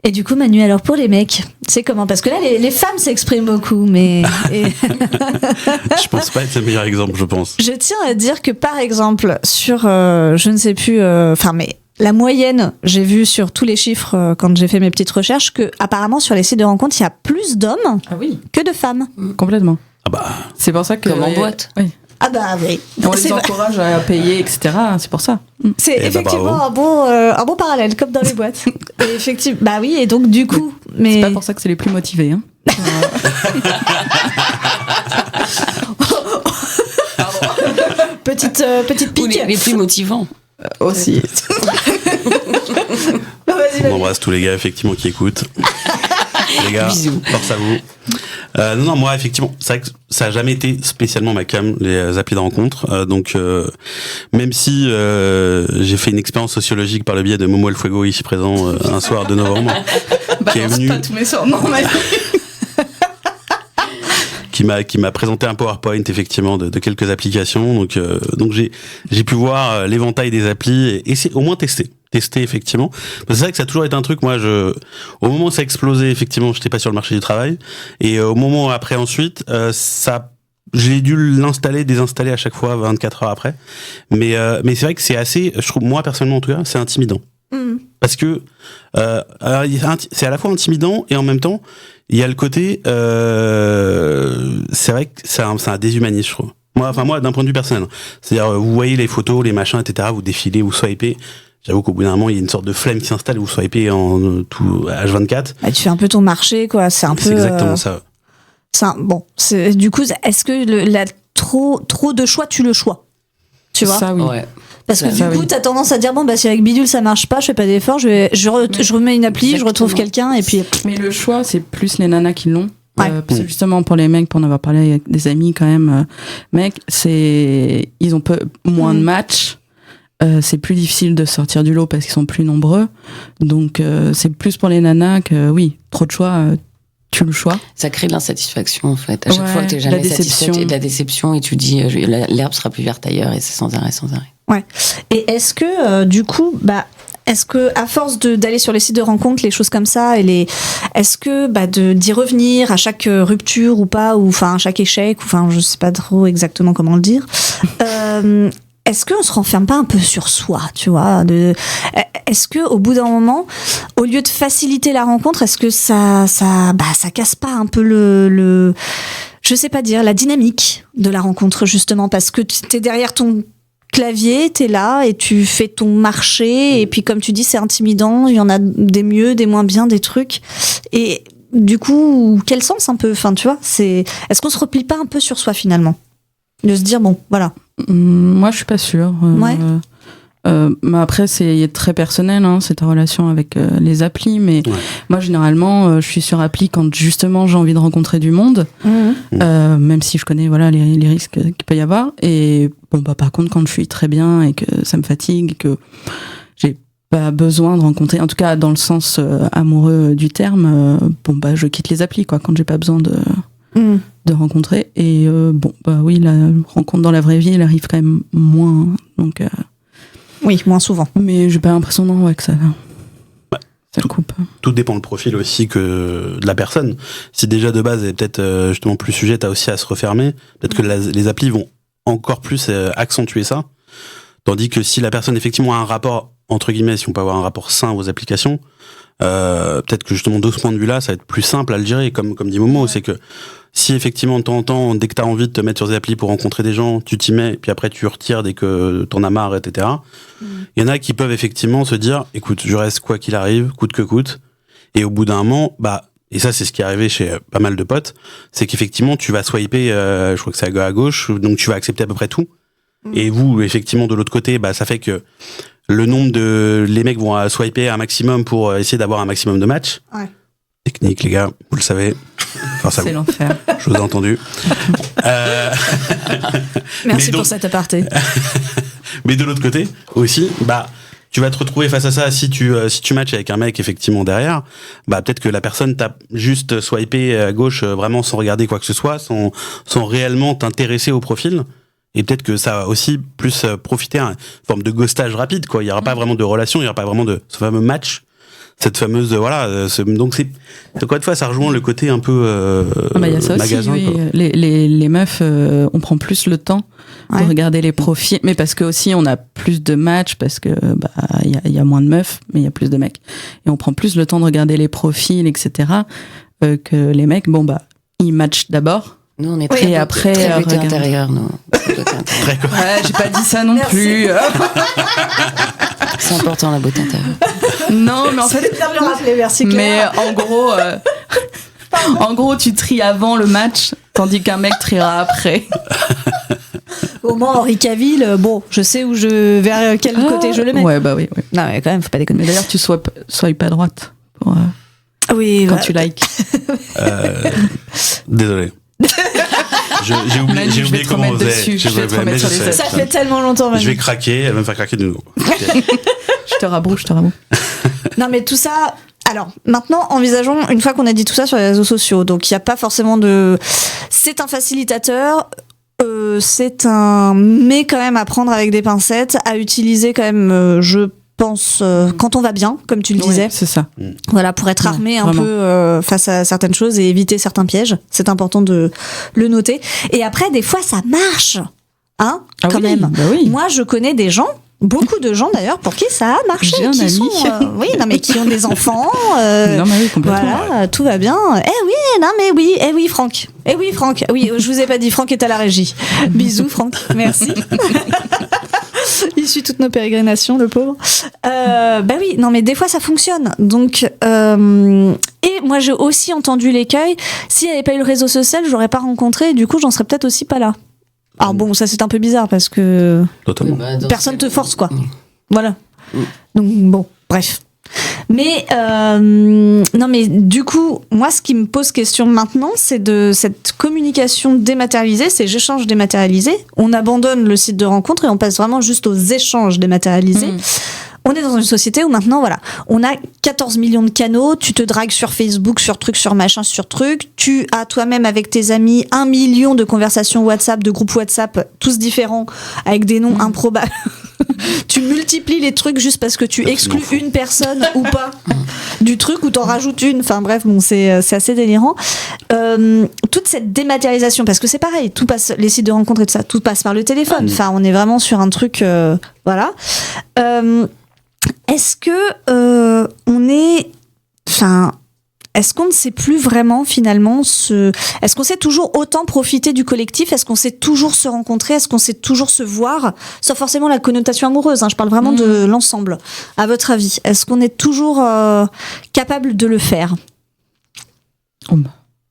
[SPEAKER 6] Et du coup, Manu, alors pour les mecs, c'est comment? Parce que là, les femmes s'expriment beaucoup, mais
[SPEAKER 2] je pense pas être le meilleur exemple, je pense.
[SPEAKER 6] Je tiens à dire que par exemple, sur, je ne sais plus, mais la moyenne, j'ai vu sur tous les chiffres quand j'ai fait mes petites recherches que apparemment sur les sites de rencontres, il y a plus d'hommes que de femmes.
[SPEAKER 7] Complètement.
[SPEAKER 2] Ah bah.
[SPEAKER 7] C'est pour ça que.
[SPEAKER 8] Comme en boîte.
[SPEAKER 7] Oui.
[SPEAKER 6] Ah bah oui.
[SPEAKER 7] On les encourage à payer, etc. C'est pour ça.
[SPEAKER 6] C'est effectivement un bon parallèle, comme dans les boîtes. Et effectivement, bah oui, et donc du coup, mais
[SPEAKER 7] c'est pas pour ça que c'est les plus motivés. Hein.
[SPEAKER 6] Petite pique.
[SPEAKER 8] Ou les plus motivants.
[SPEAKER 7] Aussi.
[SPEAKER 2] On embrasse tous les gars effectivement qui écoutent. Les gars,
[SPEAKER 8] bisous.
[SPEAKER 2] Force à vous. Non, moi effectivement, c'est vrai que ça a jamais été spécialement ma cam, les applis de rencontre. Donc même si j'ai fait une expérience sociologique par le biais de Momo El Fuego ici présent un soir de novembre, qui est venu,
[SPEAKER 7] pas tous mes surnoms,
[SPEAKER 2] qui m'a présenté un PowerPoint effectivement de quelques applications. Donc j'ai pu voir l'éventail des applis et essayer au moins tester effectivement. Parce que c'est vrai que ça a toujours été un truc, moi au moment où ça a explosé, effectivement, j'étais pas sur le marché du travail, et au moment après ensuite, j'ai dû l'installer, désinstaller à chaque fois 24 heures après. Mais c'est vrai que c'est assez, je trouve, moi personnellement en tout cas, c'est intimidant. Parce que c'est à la fois intimidant et en même temps, il y a le côté, c'est vrai que ça déshumanise, je trouve. Moi, d'un point de vue personnel. C'est-à-dire, vous voyez les photos, les machins, etc., vous défilez, vous swipez. J'avoue qu'au bout d'un moment, il y a une sorte de flemme qui s'installe et vous swipez en tout H24.
[SPEAKER 6] Bah, tu fais un peu ton marché, quoi. C'est un peu.
[SPEAKER 2] C'est exactement ça.
[SPEAKER 6] Du coup, est-ce que trop de choix tue le choix. Tu vois?
[SPEAKER 7] Ça, oui.
[SPEAKER 8] Ouais.
[SPEAKER 6] Parce que
[SPEAKER 8] Ça,
[SPEAKER 6] du coup, t'as tendance à dire bon, bah, si avec Bidule ça marche pas, je fais pas d'effort, je remets une appli, je retrouve quelqu'un, et puis.
[SPEAKER 7] Mais le choix, c'est plus les nanas qui l'ont.
[SPEAKER 6] Ouais.
[SPEAKER 7] Parce que justement, pour les mecs, pour en avoir parlé avec des amis quand même, mecs, ils ont moins de matchs. C'est plus difficile de sortir du lot parce qu'ils sont plus nombreux. Donc, c'est plus pour les nanas que, oui, trop de choix, tu le choix.
[SPEAKER 8] Ça crée de l'insatisfaction, en fait. À chaque fois que t'es jamais satisfaite, et de la déception, et tu dis, l'herbe sera plus verte ailleurs, et c'est sans arrêt.
[SPEAKER 6] Ouais. Et est-ce que, du coup, est-ce que à force d'aller sur les sites de rencontres, les choses comme ça, est-ce que d'y revenir à chaque rupture ou pas, ou enfin à chaque échec, ou enfin je sais pas trop exactement comment le dire, est-ce qu'on se renferme pas un peu sur soi, tu vois, est-ce que au bout d'un moment, au lieu de faciliter la rencontre, est-ce que ça casse pas un peu le je sais pas dire, la dynamique de la rencontre, justement, parce que t'es derrière ton clavier, t'es là et tu fais ton marché, et puis comme tu dis, c'est intimidant, il y en a des mieux, des moins bien, des trucs, et du coup, quel sens un peu, enfin tu vois, est-ce qu'on se replie pas un peu sur soi finalement, de se dire bon, voilà.
[SPEAKER 7] Moi, je suis pas sûre.
[SPEAKER 6] Ouais.
[SPEAKER 7] Mais après, c'est très personnel, hein, c'est ta relation avec les applis. Mais moi, généralement, je suis sur appli quand justement j'ai envie de rencontrer du monde, même si je connais les risques qu'il peut y avoir. Et bon, par contre, quand je suis très bien et que ça me fatigue, que j'ai pas besoin de rencontrer, en tout cas dans le sens amoureux du terme, je quitte les applis, quoi, quand j'ai pas besoin de rencontrer. Et oui, la rencontre dans la vraie vie, elle arrive quand même moins. Donc.
[SPEAKER 6] Oui, moins souvent.
[SPEAKER 7] Mais j'ai pas l'impression que ça le coupe.
[SPEAKER 2] Tout dépend le profil aussi de la personne. Si déjà de base elle est peut-être justement plus sujette aussi à se refermer, peut-être que les applis vont encore plus accentuer ça. Tandis que si la personne effectivement a un rapport, entre guillemets, si on peut avoir un rapport sain aux applications, peut-être que justement de ce point de vue-là, ça va être plus simple à le gérer, comme dit Momo, c'est que si effectivement de temps en temps, dès que t'as envie de te mettre sur des applis pour rencontrer des gens, tu t'y mets, puis après tu retires dès que t'en as marre, etc. Il y en a qui peuvent effectivement se dire, écoute, je reste quoi qu'il arrive, coûte que coûte, et au bout d'un moment, et ça c'est ce qui est arrivé chez pas mal de potes, c'est qu'effectivement tu vas swiper, je crois que c'est à gauche, donc tu vas accepter à peu près tout. Et vous, effectivement, de l'autre côté, ça fait que le nombre les mecs vont swiper un maximum pour essayer d'avoir un maximum de matchs. Ouais. Technique, les gars, vous le savez. Enfin,
[SPEAKER 7] c'est l'enfer.
[SPEAKER 2] Je vous ai entendu.
[SPEAKER 6] Merci pour cet aparté.
[SPEAKER 2] Mais de l'autre côté, aussi, tu vas te retrouver face à ça si tu matches avec un mec effectivement derrière, peut-être que la personne t'a juste swipé à gauche vraiment sans regarder quoi que ce soit, sans réellement t'intéresser au profil. Et peut-être que ça va aussi plus profiter à une forme de ghostage rapide, quoi. Il y aura pas vraiment de relation, il y aura pas vraiment de ce fameux match, cette fameuse donc c'est encore une fois ça rejoint le côté un peu
[SPEAKER 7] y a ça
[SPEAKER 2] magasin,
[SPEAKER 7] aussi, oui.
[SPEAKER 2] Quoi.
[SPEAKER 7] Les meufs, on prend plus le temps de regarder les profils, mais parce que aussi on a plus de matchs, parce que y a moins de meufs, mais il y a plus de mecs, et on prend plus le temps de regarder les profils, etc. Que les mecs. Ils matchent d'abord.
[SPEAKER 8] Nous, on est très beauté intérieure, nous.
[SPEAKER 7] Ouais, j'ai pas dit ça non plus.
[SPEAKER 8] C'est important, la beauté intérieure.
[SPEAKER 7] Non, mais en fait.
[SPEAKER 6] C'est bien de le rappeler, merci Claire.
[SPEAKER 7] Mais en gros, tu tries avant le match, tandis qu'un mec triera après.
[SPEAKER 6] Au moins, Henri Cavill, je sais vers quel côté je le mets.
[SPEAKER 7] Ouais, oui.
[SPEAKER 6] Non, mais quand même, faut pas déconner.
[SPEAKER 7] Mais d'ailleurs, tu sois pas à droite pour, quand tu likes.
[SPEAKER 2] Désolé. J'ai oublié comment on faisait.
[SPEAKER 6] Ça fait tellement longtemps maintenant.
[SPEAKER 2] Je vais craquer, elle va me faire craquer de nouveau. Okay.
[SPEAKER 7] Je te rabrouche.
[SPEAKER 6] Non, mais tout ça. Alors, maintenant, envisageons, une fois qu'on a dit tout ça sur les réseaux sociaux, donc il n'y a pas forcément c'est un facilitateur, mais quand même à prendre avec des pincettes, à utiliser quand même, je pense, quand on va bien, comme tu le disais.
[SPEAKER 7] C'est ça.
[SPEAKER 6] Voilà, pour être armé un peu face à certaines choses et éviter certains pièges. C'est important de le noter. Et après, des fois, ça marche. Hein, quand même.
[SPEAKER 7] Oui.
[SPEAKER 6] Moi, je connais des gens, beaucoup de gens d'ailleurs, pour qui ça a marché.
[SPEAKER 7] J'ai un ami.
[SPEAKER 6] Qui ont des enfants.
[SPEAKER 7] Non, mais oui, complètement.
[SPEAKER 6] Voilà, tout va bien. Franck. Oui, je vous ai pas dit, Franck est à la régie. Bisous, Franck. Merci. Il suit toutes nos pérégrinations, le pauvre. Oui, non, mais des fois ça fonctionne. Donc, et moi j'ai aussi entendu l'écueil. S'il n'y avait pas eu le réseau social, je l'aurais pas rencontré. Et du coup, j'en serais peut-être aussi pas là. Alors bon, ça c'est un peu bizarre parce que
[SPEAKER 2] Totalement.
[SPEAKER 6] personne te force, quoi.
[SPEAKER 8] Mm.
[SPEAKER 6] Voilà. Donc bon, bref. Mais non, mais du coup, moi, ce qui me pose question maintenant, c'est de cette communication dématérialisée, ces échanges dématérialisés. On abandonne le site de rencontre et on passe vraiment juste aux échanges dématérialisés. On est dans une société où maintenant, voilà, on a 14 millions de canaux, tu te dragues sur Facebook, sur truc, sur machin, sur truc, tu as toi-même avec tes amis 1 million de conversations WhatsApp, de groupes WhatsApp, tous différents, avec des noms improbables. Tu multiplies les trucs juste parce que tu exclus une personne ou pas du truc ou t'en rajoutes une. Enfin bref, bon, c'est assez délirant. Toute cette dématérialisation, parce que c'est pareil, tout passe, les sites de rencontres et tout ça, tout passe par le téléphone. Enfin, on est vraiment sur un truc, voilà. Est-ce que on est, enfin, est-ce qu'on ne sait plus vraiment finalement est-ce qu'on sait toujours autant profiter du collectif? Est-ce qu'on sait toujours se rencontrer? Est-ce qu'on sait toujours se voir? Sans forcément la connotation amoureuse, hein, je parle vraiment de l'ensemble. À votre avis, est-ce qu'on est toujours capable de le faire?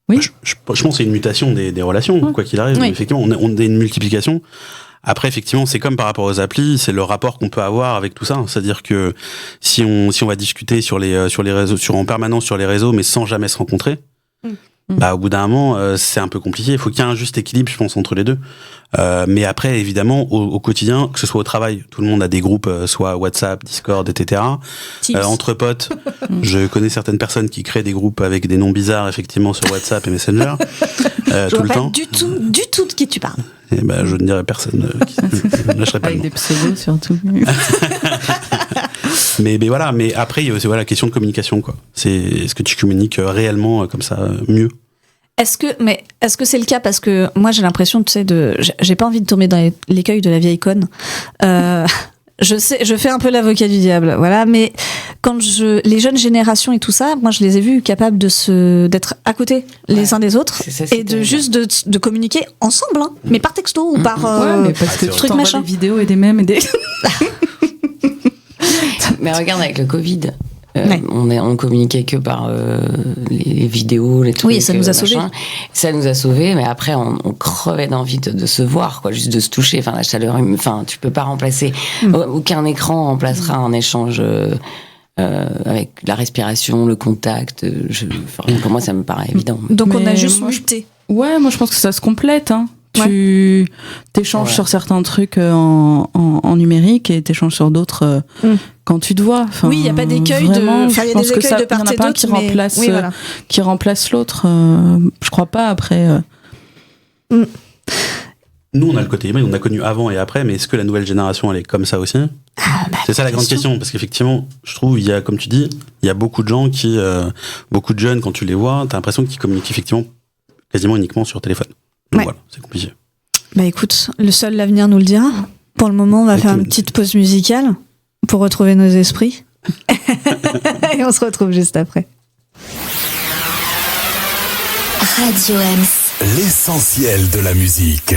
[SPEAKER 7] Oui.
[SPEAKER 2] Je pense que c'est une mutation des relations, quoi qu'il arrive.
[SPEAKER 6] Oui.
[SPEAKER 2] Effectivement, on a une multiplication. Après, effectivement, c'est comme par rapport aux applis, c'est le rapport qu'on peut avoir avec tout ça. C'est-à-dire que si on va discuter sur les réseaux, en permanence sur les réseaux, mais sans jamais se rencontrer, bah, au bout d'un moment, c'est un peu compliqué. Il faut qu'il y ait un juste équilibre, je pense, entre les deux. Mais après, évidemment, au quotidien, que ce soit au travail, tout le monde a des groupes, soit WhatsApp, Discord, etc. Entre potes, je connais certaines personnes qui créent des groupes avec des noms bizarres, effectivement, sur WhatsApp et Messenger, tout le temps.
[SPEAKER 6] Du tout de qui tu parles.
[SPEAKER 2] Et ben, je ne dirais personne qui ne lâcherait pas le
[SPEAKER 7] Avec
[SPEAKER 2] nom.
[SPEAKER 7] des pseudos surtout.
[SPEAKER 2] Mais voilà, mais après, il y a aussi la question de communication, quoi. Est-ce que tu communiques réellement comme ça mieux?
[SPEAKER 6] Est-ce que c'est le cas? Parce que moi j'ai l'impression, tu sais, j'ai pas envie de tomber dans l'écueil de la vieille conne. Je fais un peu l'avocat du diable, voilà, mais quand les jeunes générations et tout ça, moi je les ai vus capables d'être à côté les uns des autres et de juste de communiquer ensemble, hein, mais par texto ou par
[SPEAKER 7] mais parce que tu
[SPEAKER 6] truc
[SPEAKER 7] t'envoies
[SPEAKER 6] machin.
[SPEAKER 7] des vidéos et des mèmes et des...
[SPEAKER 8] Mais regarde, avec le Covid,
[SPEAKER 6] Ouais.
[SPEAKER 8] on communiquait que par les vidéos, les trucs.
[SPEAKER 6] Oui, ça nous a sauvés.
[SPEAKER 8] Ça nous a sauvés, mais après, on crevait d'envie de se voir, quoi, juste de se toucher. Enfin, la chaleur, enfin, tu peux pas remplacer. Aucun écran remplacera un échange avec la respiration, le contact. Pour moi, ça me paraît évident.
[SPEAKER 6] Donc on a
[SPEAKER 7] Mais
[SPEAKER 6] juste
[SPEAKER 7] moi,
[SPEAKER 6] muté.
[SPEAKER 7] Ouais, moi je pense que ça se complète. Hein. Tu t'échanges sur certains trucs en numérique et t'échanges sur d'autres quand tu te vois. Enfin,
[SPEAKER 6] oui, il n'y a pas d'écueil
[SPEAKER 7] vraiment,
[SPEAKER 6] il y a des écueils de part et d'autre.
[SPEAKER 7] Qui remplace l'autre. Je crois pas après.
[SPEAKER 2] Nous, on a le côté email, on a connu avant et après, mais est-ce que la nouvelle génération, elle est comme ça aussi? C'est ça la grande question, parce qu'effectivement, je trouve, il y a, comme tu dis, il y a beaucoup de gens beaucoup de jeunes, quand tu les vois, t'as l'impression qu'ils communiquent effectivement quasiment uniquement sur téléphone. Donc voilà, c'est compliqué.
[SPEAKER 6] Bah écoute, seul l'avenir nous le dira. Pour le moment, on va faire une petite pause musicale pour retrouver nos esprits. Et on se retrouve juste après.
[SPEAKER 9] Radio M.
[SPEAKER 11] L'essentiel de la musique.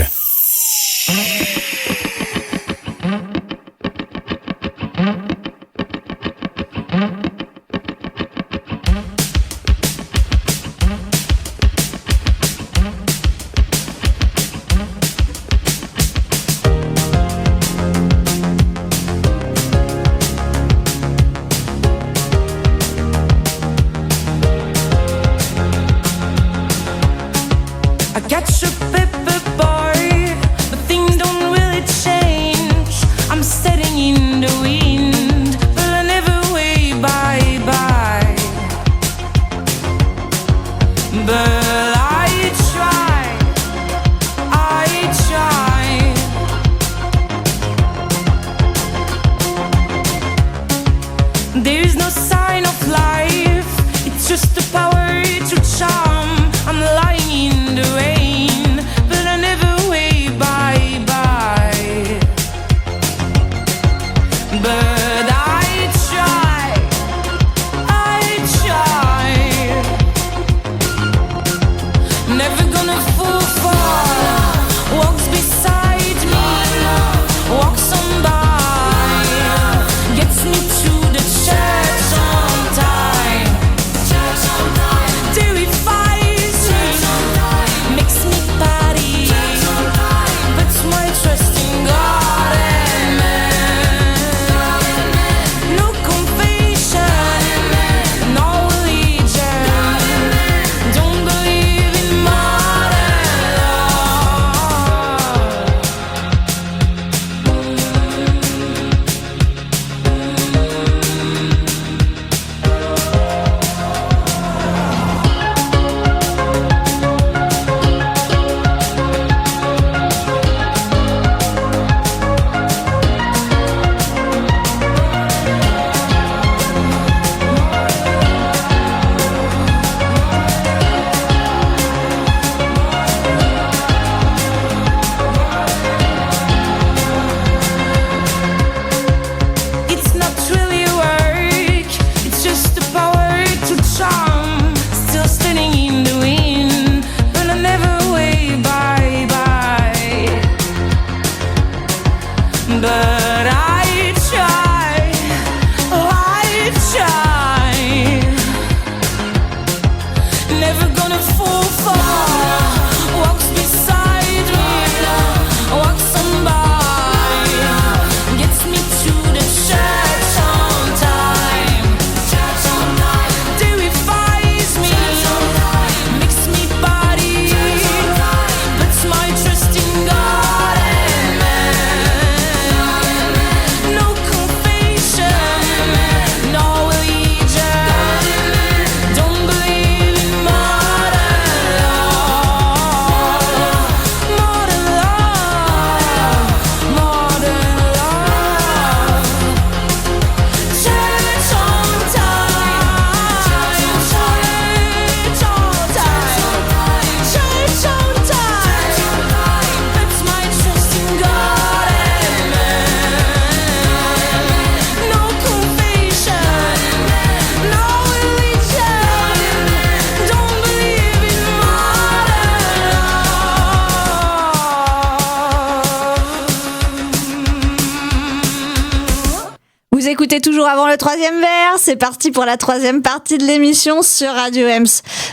[SPEAKER 10] never gonna fall far. Walks beside me, walks on by, gets me to the church on time. Terrifies me, makes me body, puts my trust in God and man. No confession, no religion, don't believe in modern love. Modern love, modern love. Church on time, church on time, church on time. Puts my trust in God and man. No confession, no religion, don't believe in modern.
[SPEAKER 6] Vous écoutez toujours Avant le troisième verre, c'est parti pour la troisième partie de l'émission sur Radio Ems.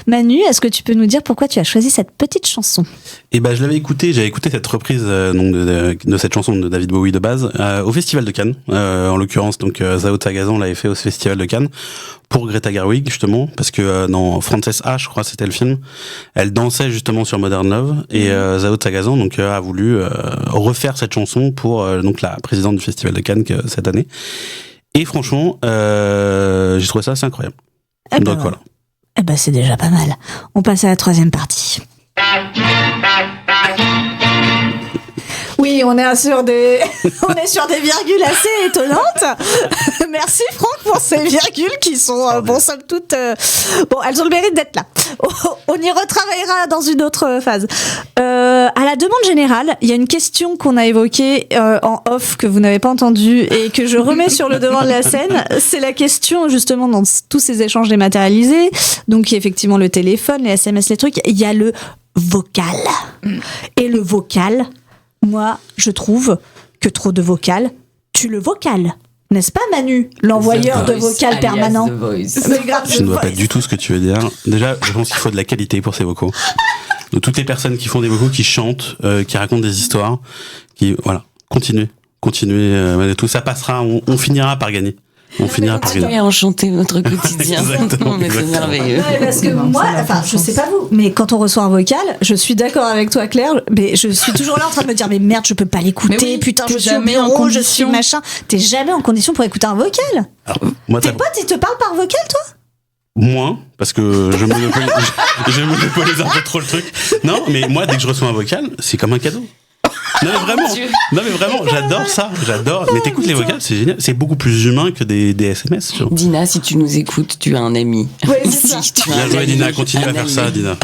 [SPEAKER 6] Manu, est-ce que tu peux nous dire pourquoi tu as choisi cette petite chanson ?
[SPEAKER 2] Et ben je l'avais écouté, j'avais écouté cette reprise donc de cette chanson de David Bowie de base au Festival de Cannes. En l'occurrence donc Zao Tagazan l'avait fait au Festival de Cannes pour Greta Gerwig justement parce que dans Frances Ha, je crois c'était le film, elle dansait justement sur Modern Love et Zao Tagazan donc a voulu refaire cette chanson pour donc la présidente du Festival de Cannes cette année. Et franchement, j'ai trouvé ça assez incroyable. Donc voilà.
[SPEAKER 6] Eh ben c'est déjà pas mal. On passe à la troisième partie. Oui, on est sur des virgules assez étonnantes. Merci Franck pour ces virgules qui sont, somme toute, elles ont le mérite d'être là. On y retravaillera dans une autre phase. À la demande générale, il y a une question qu'on a évoquée en off que vous n'avez pas entendue et que je remets sur le devant de la scène. C'est la question justement dans tous ces échanges dématérialisés. Donc il y a effectivement le téléphone, les SMS, les trucs. Il y a le vocal. Et le vocal, moi, je trouve que trop de vocal tue le vocal. N'est-ce pas Manu, l'envoyeur de vocal permanent?
[SPEAKER 2] Je ne vois pas du tout ce que tu veux dire. Déjà, je pense qu'il faut de la qualité pour ces vocaux. De toutes les personnes qui font des vocaux, qui chantent, qui racontent des histoires, continuez, tout ça passera, on finira par gagner. On finira par gagner.
[SPEAKER 8] Et enchanter notre quotidien.
[SPEAKER 2] Exactement.
[SPEAKER 8] Mais c'est merveilleux.
[SPEAKER 6] Ouais, parce que moi, je sais pas vous, mais quand on reçoit un vocal, je suis d'accord avec toi Claire, mais je suis toujours là en train de me dire mais merde, je peux pas l'écouter,
[SPEAKER 7] oui,
[SPEAKER 6] putain, je suis
[SPEAKER 7] jamais
[SPEAKER 6] au
[SPEAKER 7] en
[SPEAKER 6] bureau, je
[SPEAKER 7] condition.
[SPEAKER 6] suis machin. T'es jamais en condition pour écouter un vocal.
[SPEAKER 2] Alors, moi,
[SPEAKER 6] Tes potes, ils te parlent par vocal, toi?
[SPEAKER 2] moins, parce que je monopolise un peu trop le truc. Non, mais moi, dès que je reçois un vocal, c'est comme un cadeau. Non mais vraiment, j'adore ça, mais t'écoutes les vocales, c'est génial, c'est beaucoup plus humain que des SMS. Genre.
[SPEAKER 8] Dina, si tu nous écoutes, tu as un ami.
[SPEAKER 6] Oui, c'est ça.
[SPEAKER 2] Bien joué Dina, continue à faire ça Dina.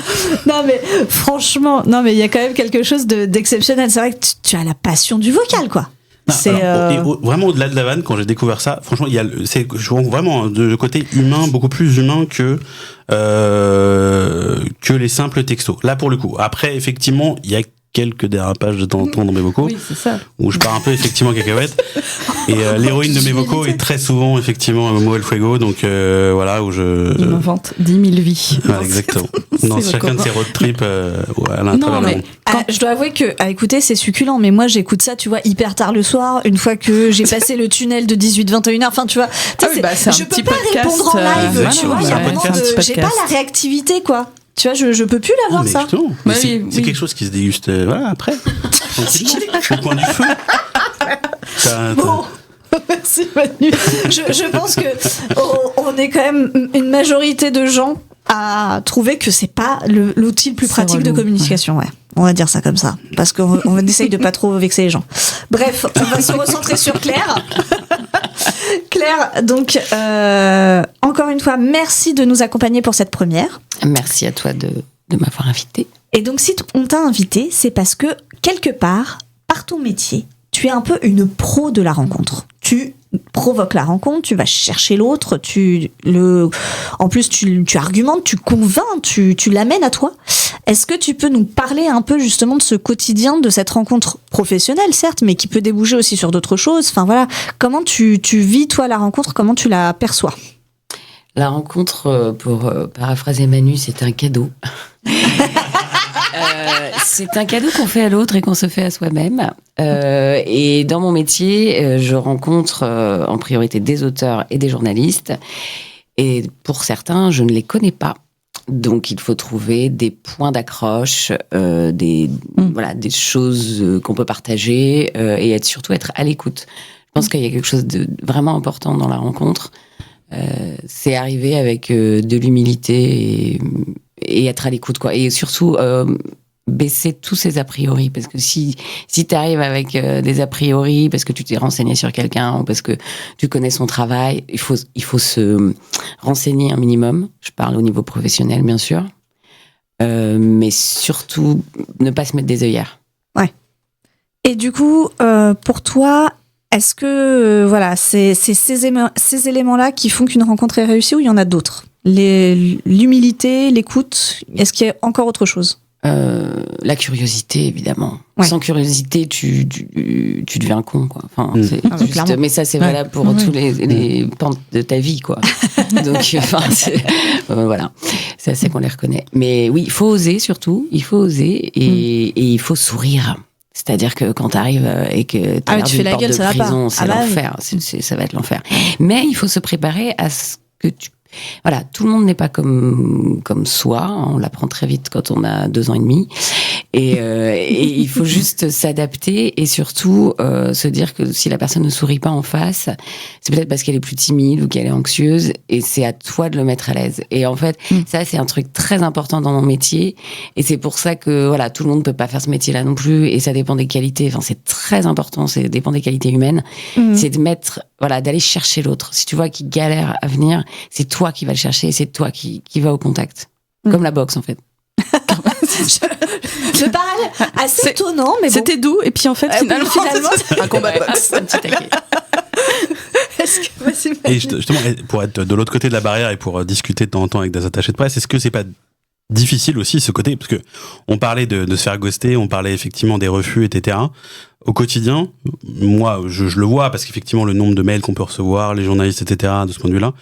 [SPEAKER 6] Non mais franchement, il y a quand même quelque chose d'exceptionnel. C'est vrai que tu as la passion du vocal, quoi.
[SPEAKER 2] Vraiment au-delà de la vanne, quand j'ai découvert ça, franchement, je vois vraiment de côté humain, beaucoup plus humain que les simples textos. Là pour le coup. Après, effectivement, il y a quelques dérapages de temps en temps dans mes vocaux,
[SPEAKER 7] oui, c'est ça.
[SPEAKER 2] Où je pars un peu effectivement cacahuète. Et l'héroïne de mes vocaux est très souvent effectivement Momo El Fuego, donc où je...
[SPEAKER 7] Il m'invente 10 000 vies.
[SPEAKER 2] Voilà, exactement. Dans chacun de ces road trips à l'intérieur.
[SPEAKER 6] Non, mais je dois avouer que à écouter c'est succulent, mais moi j'écoute ça, tu vois, hyper tard le soir, une fois que j'ai passé le tunnel de 18-21h, enfin tu vois, je peux pas répondre en live, tu vois, il y a un moment j'ai pas la réactivité, quoi. Tu vois, je peux plus l'avoir, ça.
[SPEAKER 2] Mais c'est quelque chose qui se déguste après. Au coin du feu.
[SPEAKER 6] Bon, merci Manu. Je pense que on est quand même une majorité de gens à trouver que c'est pas l'outil le plus pratique de communication, ouais. On va dire ça comme ça, parce qu'on essaye de pas trop vexer les gens. Bref, on va se recentrer sur Claire. Claire, donc, encore une fois, merci de nous accompagner pour cette première.
[SPEAKER 8] Merci à toi de m'avoir invité.
[SPEAKER 6] Et donc, si on t'a invité, c'est parce que, quelque part, par ton métier, tu es un peu une pro de la rencontre. Tu provoques la rencontre, tu vas chercher l'autre, en plus, tu argumentes, tu convaincs, tu l'amènes à toi. Est-ce que tu peux nous parler un peu justement de ce quotidien, de cette rencontre professionnelle, certes, mais qui peut déboucher aussi sur d'autres choses? Enfin voilà, comment tu vis, toi, la rencontre, comment tu la perçois?
[SPEAKER 8] La rencontre, pour paraphraser Manu, c'est un cadeau. C'est un cadeau qu'on fait à l'autre et qu'on se fait à soi-même. Et dans mon métier, je rencontre en priorité des auteurs et des journalistes. Et pour certains, je ne les connais pas. Donc, il faut trouver des points d'accroche, des choses qu'on peut partager et surtout être à l'écoute. Je pense qu'il y a quelque chose de vraiment important dans la rencontre. C'est arriver avec de l'humilité et être à l'écoute, quoi. Et surtout, baisser tous ces a priori. Parce que si tu arrives avec des a priori, parce que tu t'es renseigné sur quelqu'un ou parce que tu connais son travail, il faut se renseigner un minimum. Je parle au niveau professionnel, bien sûr. Mais surtout, ne pas se mettre des œillères.
[SPEAKER 6] Ouais. Et du coup, pour toi, est-ce que c'est ces éléments-là qui font qu'une rencontre est réussie ou il y en a d'autres? L'humilité, l'écoute, est-ce qu'il y a encore autre chose?
[SPEAKER 8] La curiosité, évidemment.
[SPEAKER 6] Ouais.
[SPEAKER 8] Sans curiosité, tu deviens con, quoi. Enfin, c'est juste, mais ça, c'est valable pour tous les pentes de ta vie, quoi. Donc, voilà. C'est assez qu'on les reconnaît. Mais oui, il faut oser, surtout. Il faut oser et il faut sourire. C'est-à-dire que quand t'arrives et que t'as l'air d'une porte de prison, c'est l'enfer. Ça va être l'enfer. Mais il faut se préparer à ce que voilà, tout le monde n'est pas comme soi. On l'apprend très vite quand on a 2 ans et demi. Et il faut juste s'adapter et surtout se dire que si la personne ne sourit pas en face, c'est peut-être parce qu'elle est plus timide ou qu'elle est anxieuse et c'est à toi de le mettre à l'aise. Et en fait, ça, c'est un truc très important dans mon métier et c'est pour ça que voilà, tout le monde ne peut pas faire ce métier-là non plus et ça dépend des qualités. Enfin, c'est très important, ça dépend des qualités humaines. C'est d'aller chercher l'autre. Si tu vois qu'il galère à venir, c'est toi qui vas le chercher et c'est toi qui va au contact. Comme la boxe, en fait.
[SPEAKER 6] Le parallèle assez étonnant, mais bon.
[SPEAKER 7] C'était doux, et puis en fait, finalement
[SPEAKER 6] c'est
[SPEAKER 7] un combat de boxe.
[SPEAKER 8] Un petit taquet.
[SPEAKER 2] Et justement, pour être de l'autre côté de la barrière et pour discuter de temps en temps avec des attachés de presse, est-ce que c'est pas difficile aussi ce côté, parce que on parlait de se faire ghoster, on parlait effectivement des refus, etc. Au quotidien, moi, je le vois parce qu'effectivement le nombre de mails qu'on peut recevoir, les journalistes, etc. De ce point de vue-là,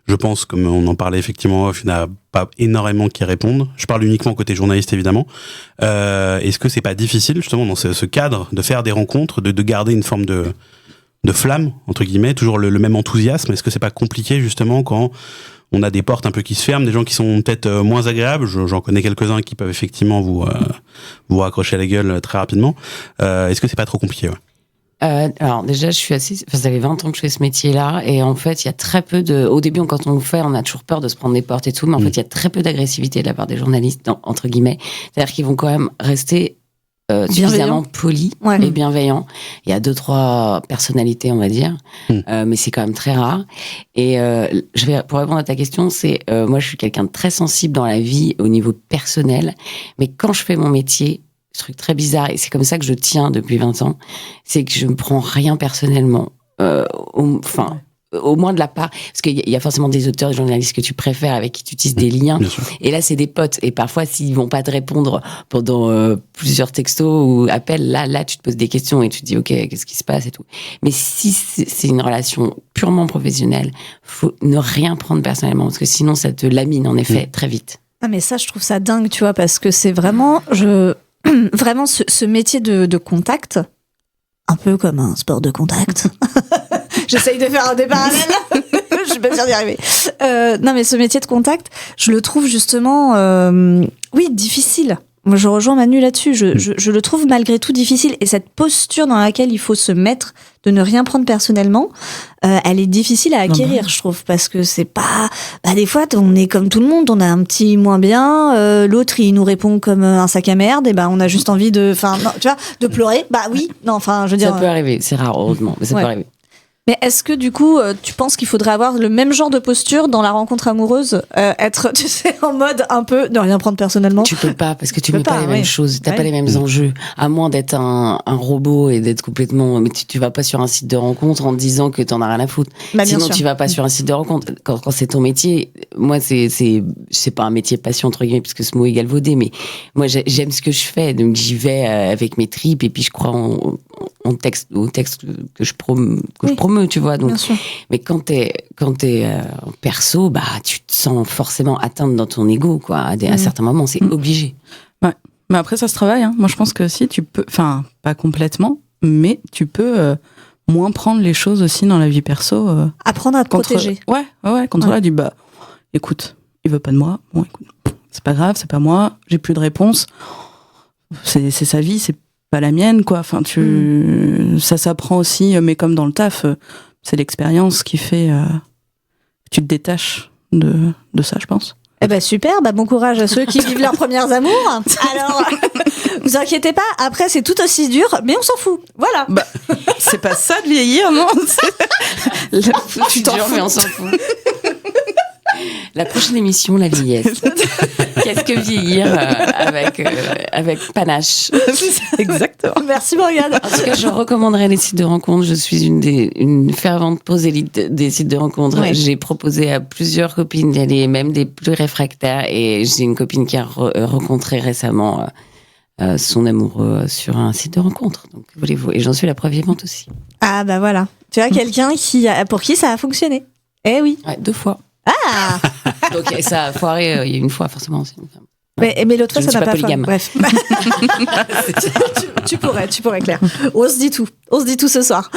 [SPEAKER 2] je pense, comme on en parlait effectivement, il n'y en a pas énormément qui répondent. Je parle uniquement côté journaliste, évidemment. Est-ce que c'est pas difficile justement dans ce cadre de faire des rencontres, de garder une forme de flamme entre guillemets, toujours le même enthousiasme? Est-ce que c'est pas compliqué justement quand on a des portes un peu qui se ferment, des gens qui sont peut-être moins agréables? J'en connais quelques-uns qui peuvent effectivement vous raccrocher à la gueule très rapidement. Est-ce que c'est pas trop compliqué?
[SPEAKER 8] Alors déjà, ça fait 20 ans que je fais ce métier-là et en fait, il y a très peu au début, quand on le fait, on a toujours peur de se prendre des portes et tout, mais en fait, il y a très peu d'agressivité de la part des journalistes, entre guillemets. C'est-à-dire qu'ils vont quand même rester suffisamment poli et bienveillant. Il y a 2-3 personnalités, on va dire, mais c'est quand même très rare. Et pour répondre à ta question, moi, je suis quelqu'un de très sensible dans la vie au niveau personnel, mais quand je fais mon métier, ce truc très bizarre, et c'est comme ça que je tiens depuis 20 ans, c'est que je me prends rien personnellement. Au moins de la part, parce qu'il y a forcément des auteurs, des journalistes que tu préfères, avec qui tu tisses des liens. Et là, c'est des potes. Et parfois, s'ils vont pas te répondre pendant plusieurs textos ou appels, là, tu te poses des questions et tu te dis, OK, qu'est-ce qui se passe et tout. Mais si c'est une relation purement professionnelle, faut ne rien prendre personnellement, parce que sinon, ça te lamine, en effet, très vite.
[SPEAKER 6] Ah, mais ça, je trouve ça dingue, tu vois, parce que c'est vraiment, vraiment ce métier de contact, un peu comme un sport de contact. J'essaye de faire des parallèles. Je suis pas sûre d'y arriver. Non, mais ce métier de contact, je le trouve justement, difficile. Moi, je rejoins Manu là-dessus. Je le trouve malgré tout difficile. Et cette posture dans laquelle il faut se mettre, de ne rien prendre personnellement, elle est difficile à acquérir, je trouve. Parce que c'est pas... des fois, on est comme tout le monde. On a un petit moins bien. L'autre, il nous répond comme un sac à merde. Et on a juste envie de pleurer. Oui. Non, je veux dire...
[SPEAKER 8] Ça peut arriver. C'est rare, heureusement. Mais ça peut arriver.
[SPEAKER 6] Mais est-ce que du coup, tu penses qu'il faudrait avoir le même genre de posture dans la rencontre amoureuse, être, tu sais, en mode un peu de rien prendre personnellement?
[SPEAKER 8] Tu peux pas, parce que tu mets pas les mêmes choses, t'as pas les mêmes enjeux. À moins d'être un robot et d'être complètement, mais tu vas pas sur un site de rencontre en te disant que t'en as rien à foutre. Sinon, tu vas pas sur un site de rencontre. Quand c'est ton métier, moi, c'est pas un métier passion, entre guillemets, puisque ce mot est galvaudé, mais moi, j'aime ce que je fais, donc j'y vais avec mes tripes et puis je crois au texte que je promeus, tu vois. Donc, mais quand t'es en perso, bah tu te sens forcément atteinte dans ton ego, quoi. À certains moments, c'est obligé.
[SPEAKER 7] Ouais. Mais après, ça se travaille. Hein. Moi, je pense que si tu peux, enfin, pas complètement, mais tu peux moins prendre les choses aussi dans la vie perso.
[SPEAKER 6] Apprendre à te protéger.
[SPEAKER 7] Ouais. Quand on a dit, bah, écoute, il veut pas de moi. Bon, écoute, c'est pas grave, c'est pas moi. J'ai plus de réponse. C'est sa vie, c'est pas la mienne, quoi. Enfin, ça s'apprend aussi, mais comme dans le taf, c'est l'expérience qui fait que tu te détaches de ça, je pense.
[SPEAKER 6] Eh ben super, bon courage à ceux qui vivent leurs premières amours. Alors, vous inquiétez pas, après c'est tout aussi dur, mais on s'en fout. Voilà.
[SPEAKER 7] Bah, c'est pas ça de vieillir, non?
[SPEAKER 8] Tu t'en fous, mais on s'en fout. La prochaine émission, la vieillesse. Qu'est-ce que vieillir avec panache?
[SPEAKER 6] Exactement. Merci Morgane.
[SPEAKER 8] En tout cas, je recommanderais les sites de rencontres. Je suis une fervente prosélite des sites de rencontres. Ouais. J'ai proposé à plusieurs copines d'y aller, même des plus réfractaires. Et j'ai une copine qui a rencontré récemment son amoureux sur un site de rencontre. Donc, voulez-vous. Et j'en suis la preuve vivante aussi.
[SPEAKER 6] Ah bah voilà. Tu as quelqu'un pour qui ça a fonctionné. Eh oui.
[SPEAKER 8] Ouais, 2 fois.
[SPEAKER 6] Ah.
[SPEAKER 8] Donc ça a foiré il y a une fois forcément.
[SPEAKER 6] Mais l'autre fois ça n'a pas foiré. Bref. tu pourrais Claire. On se dit tout ce soir.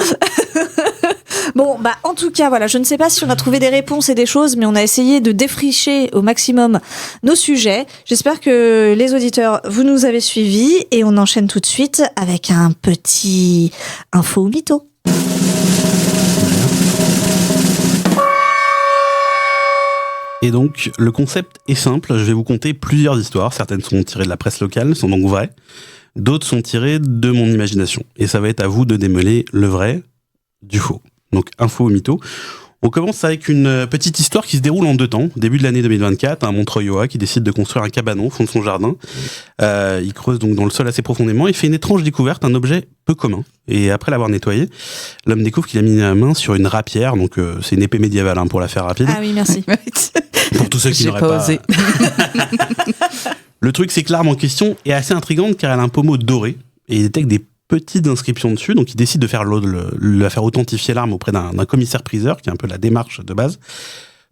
[SPEAKER 6] Bon, en tout cas, voilà, je ne sais pas si on a trouvé des réponses et des choses, mais on a essayé de défricher au maximum nos sujets. J'espère que les auditeurs, vous nous avez suivis et on enchaîne tout de suite avec un petit info ou mytho.
[SPEAKER 2] Et donc, le concept est simple. Je vais vous conter plusieurs histoires. Certaines sont tirées de la presse locale, sont donc vraies. D'autres sont tirées de mon imagination. Et ça va être à vous de démêler le vrai du faux. Donc, info ou mytho. On commence avec une petite histoire qui se déroule en 2 temps. Début de l'année 2024, un Montreuillois qui décide de construire un cabanon au fond de son jardin. Il creuse donc dans le sol assez profondément. Il fait une étrange découverte, un objet peu commun. Et après l'avoir nettoyé, l'homme découvre qu'il a mis la main sur une rapière. Donc c'est une épée médiévale pour la faire rapide.
[SPEAKER 6] Ah oui, merci.
[SPEAKER 2] Pour tous ceux qui n'auraient pas osé. Le truc, c'est que l'arme en question est assez intrigante car elle a un pommeau doré et il détecte des petites inscriptions dessus, donc il décide de faire authentifier l'arme auprès d'un commissaire-priseur, qui est un peu la démarche de base.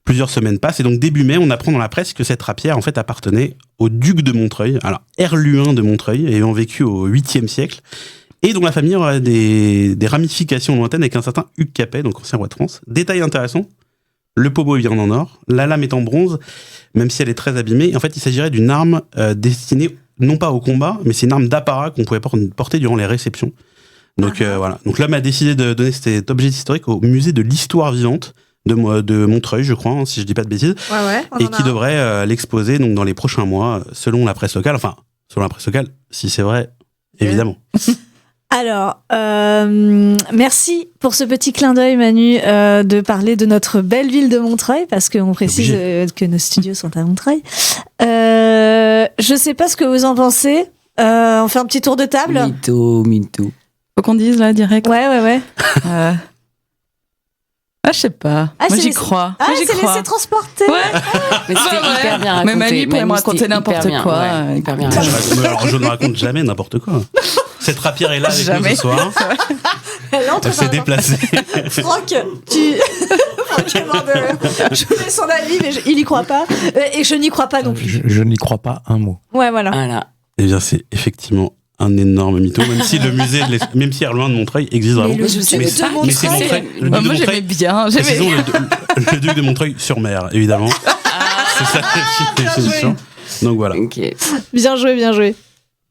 [SPEAKER 2] Plusieurs semaines passent, et donc début mai, on apprend dans la presse que cette rapière, en fait, appartenait au duc de Montreuil, alors Herluin de Montreuil, ayant vécu au 8e siècle, et dont la famille aurait des ramifications lointaines avec un certain Hugues Capet, donc ancien roi de France. Détail intéressant, le pommeau est bien en or, la lame est en bronze, même si elle est très abîmée. En fait, il s'agirait d'une arme destinée non pas au combat, mais c'est une arme d'apparat qu'on pouvait porter durant les réceptions. Donc voilà. Donc l'homme a décidé de donner cet objet historique au musée de l'histoire vivante de Montreuil, je crois, si je dis pas de bêtises, et qui devrait l'exposer donc dans les prochains mois, selon la presse locale. Enfin, selon la presse locale, si c'est vrai, évidemment.
[SPEAKER 6] Alors, merci pour ce petit clin d'œil, Manu, de parler de notre belle ville de Montreuil, parce qu'on précise que nos studios sont à Montreuil. Je sais pas ce que vous en pensez. On fait un petit tour de table.
[SPEAKER 8] Mytho.
[SPEAKER 7] Faut qu'on dise là direct.
[SPEAKER 6] Ouais.
[SPEAKER 7] Je sais pas. Moi j'y crois.
[SPEAKER 6] Ah, c'est laissé transporter.
[SPEAKER 7] Ouais.
[SPEAKER 8] Mais c'était hyper bien raconté.
[SPEAKER 7] Mais Manu pourrait me raconter n'importe quoi.
[SPEAKER 8] Hyper bien.
[SPEAKER 2] Alors je ne raconte jamais n'importe quoi. Cette rapière est là avec nous ce soir. Elle s'est déplacée.
[SPEAKER 6] Franck, franchement, je mets son avis, mais il n'y croit pas. Et je n'y crois pas non plus.
[SPEAKER 12] Je n'y crois pas un mot.
[SPEAKER 6] Ouais, voilà.
[SPEAKER 2] Eh bien, c'est effectivement un énorme mytho, même si le musée, même si Herluin de Montreuil existe vraiment.
[SPEAKER 6] Mais c'est Montreuil.
[SPEAKER 7] Moi, j'aimais bien.
[SPEAKER 2] Le duc de Montreuil-sur-Mer, évidemment. C'est ça la définition. Donc voilà.
[SPEAKER 8] Okay.
[SPEAKER 6] Bien joué.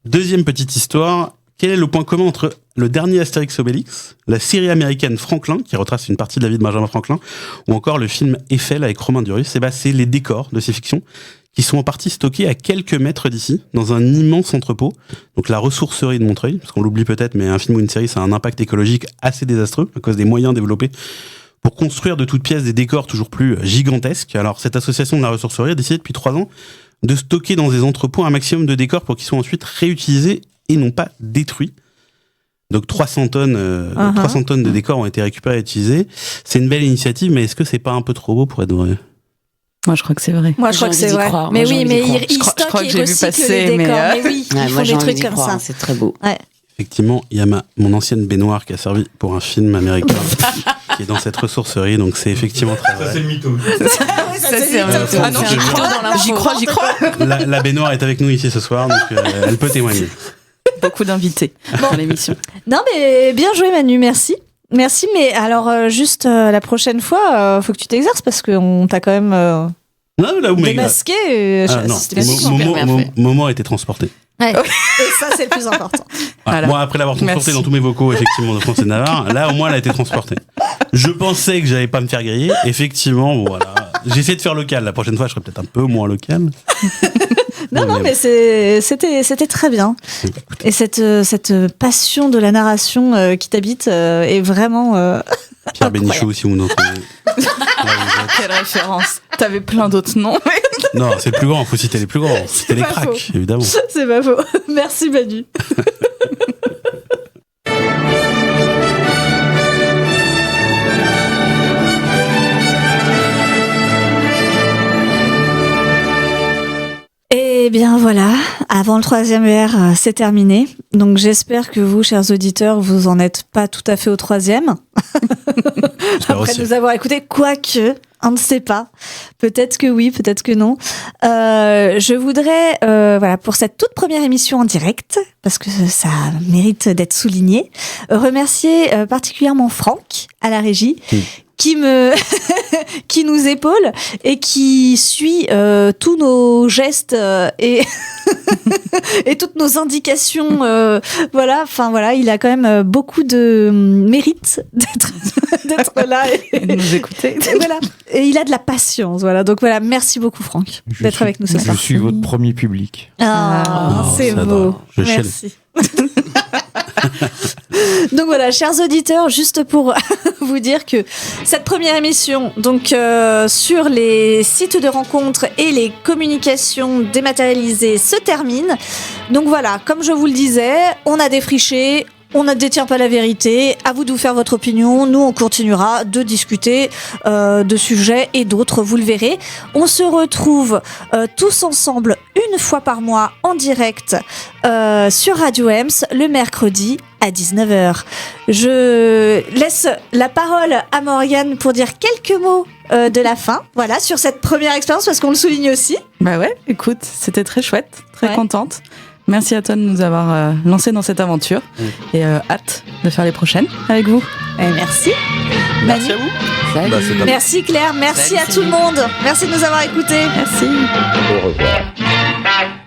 [SPEAKER 2] Deuxième petite histoire. Quel est le point commun entre le dernier Astérix Obélix, la série américaine Franklin, qui retrace une partie de la vie de Benjamin Franklin, ou encore le film Eiffel avec Romain Duris? C'est les décors de ces fictions qui sont en partie stockés à quelques mètres d'ici, dans un immense entrepôt, donc la ressourcerie de Montreuil, parce qu'on l'oublie peut-être, mais un film ou une série, ça a un impact écologique assez désastreux, à cause des moyens développés pour construire de toutes pièces des décors toujours plus gigantesques. Alors cette association de la ressourcerie a décidé depuis 3 ans de stocker dans des entrepôts un maximum de décors pour qu'ils soient ensuite réutilisés et non pas détruits. Donc 300 tonnes de décors ont été récupérés et utilisés. C'est une belle initiative, mais est-ce que c'est pas un peu trop beau pour être vrai?
[SPEAKER 7] Moi, je crois que c'est vrai.
[SPEAKER 6] Moi, je crois que c'est vrai. Mais oui, mais ils stockent et recyclent les décors. Mais oui, ils font des trucs comme ça.
[SPEAKER 8] C'est très beau.
[SPEAKER 6] Ouais.
[SPEAKER 2] Effectivement, il y a mon ancienne baignoire qui a servi pour un film américain qui est dans cette ressourcerie, donc c'est effectivement très vrai.
[SPEAKER 12] Ça, c'est le mytho.
[SPEAKER 7] Ah non, j'y crois.
[SPEAKER 2] La baignoire est avec nous ici ce soir, donc elle peut témoigner.
[SPEAKER 7] Beaucoup d'invités dans l'émission.
[SPEAKER 6] Non, mais bien joué, Manu, merci. Merci, mais alors, juste la prochaine fois, faut que tu t'exerces parce qu'on t'a quand même
[SPEAKER 2] Non, là où
[SPEAKER 6] démasqué.
[SPEAKER 2] Momo a été transporté.
[SPEAKER 6] Ouais. Et ça, c'est le plus important.
[SPEAKER 2] Voilà. Moi, après l'avoir transporté dans tous mes vocaux, effectivement, de France et de Navarre, là, au moins, elle a été transportée. Je pensais que j'allais pas me faire griller. Effectivement, voilà. J'ai essayé de faire local. La prochaine fois, je serai peut-être un peu moins local.
[SPEAKER 6] Non, mais c'était très bien. Et cette passion de la narration qui t'habite est vraiment.
[SPEAKER 2] Pierre Bénichou, si vous nous trouvez.
[SPEAKER 7] Quelle référence. T'avais plein d'autres noms.
[SPEAKER 2] Non, c'est le plus grand, faut citer les plus grands. C'était les cracks, évidemment.
[SPEAKER 6] C'est pas faux. Merci, Manu. Eh bien voilà, avant le 3e ER, c'est terminé. Donc j'espère que vous, chers auditeurs, vous en êtes pas tout à fait au 3e. Après nous avoir écoutés, quoique, on ne sait pas. Peut-être que oui, peut-être que non. Je voudrais, voilà, pour cette toute première émission en direct, parce que ça mérite d'être souligné, remercier particulièrement Franck à la régie. Qui nous épaule et qui suit tous nos gestes et et toutes nos indications. Voilà, enfin voilà, il a quand même beaucoup de mérite d'être là et
[SPEAKER 7] de nous écouter.
[SPEAKER 6] Et voilà, et il a de la patience. Voilà, donc voilà, merci beaucoup Franck d'être avec nous ce soir.
[SPEAKER 3] Je suis votre premier public.
[SPEAKER 6] C'est beau. Merci. Donc voilà, chers auditeurs, juste pour vous dire que cette première émission, donc sur les sites de rencontres et les communications dématérialisées, se termine. Donc voilà, comme je vous le disais, on a défriché. On ne détient pas la vérité, à vous de vous faire votre opinion, nous on continuera de discuter de sujets et d'autres, vous le verrez. On se retrouve tous ensemble une fois par mois en direct sur Radio Ems le mercredi à 19h. Je laisse la parole à Morgane pour dire quelques mots de la fin, voilà, sur cette première expérience parce qu'on le souligne aussi.
[SPEAKER 7] Bah ouais, écoute, c'était très chouette, très contente. Merci à toi de nous avoir lancé dans cette aventure et hâte de faire les prochaines avec vous.
[SPEAKER 6] Merci.
[SPEAKER 2] Merci à vous.
[SPEAKER 8] Salut.
[SPEAKER 6] Merci Claire, merci à tout le monde. Merci de nous avoir écoutés.
[SPEAKER 7] Merci.
[SPEAKER 3] Au revoir.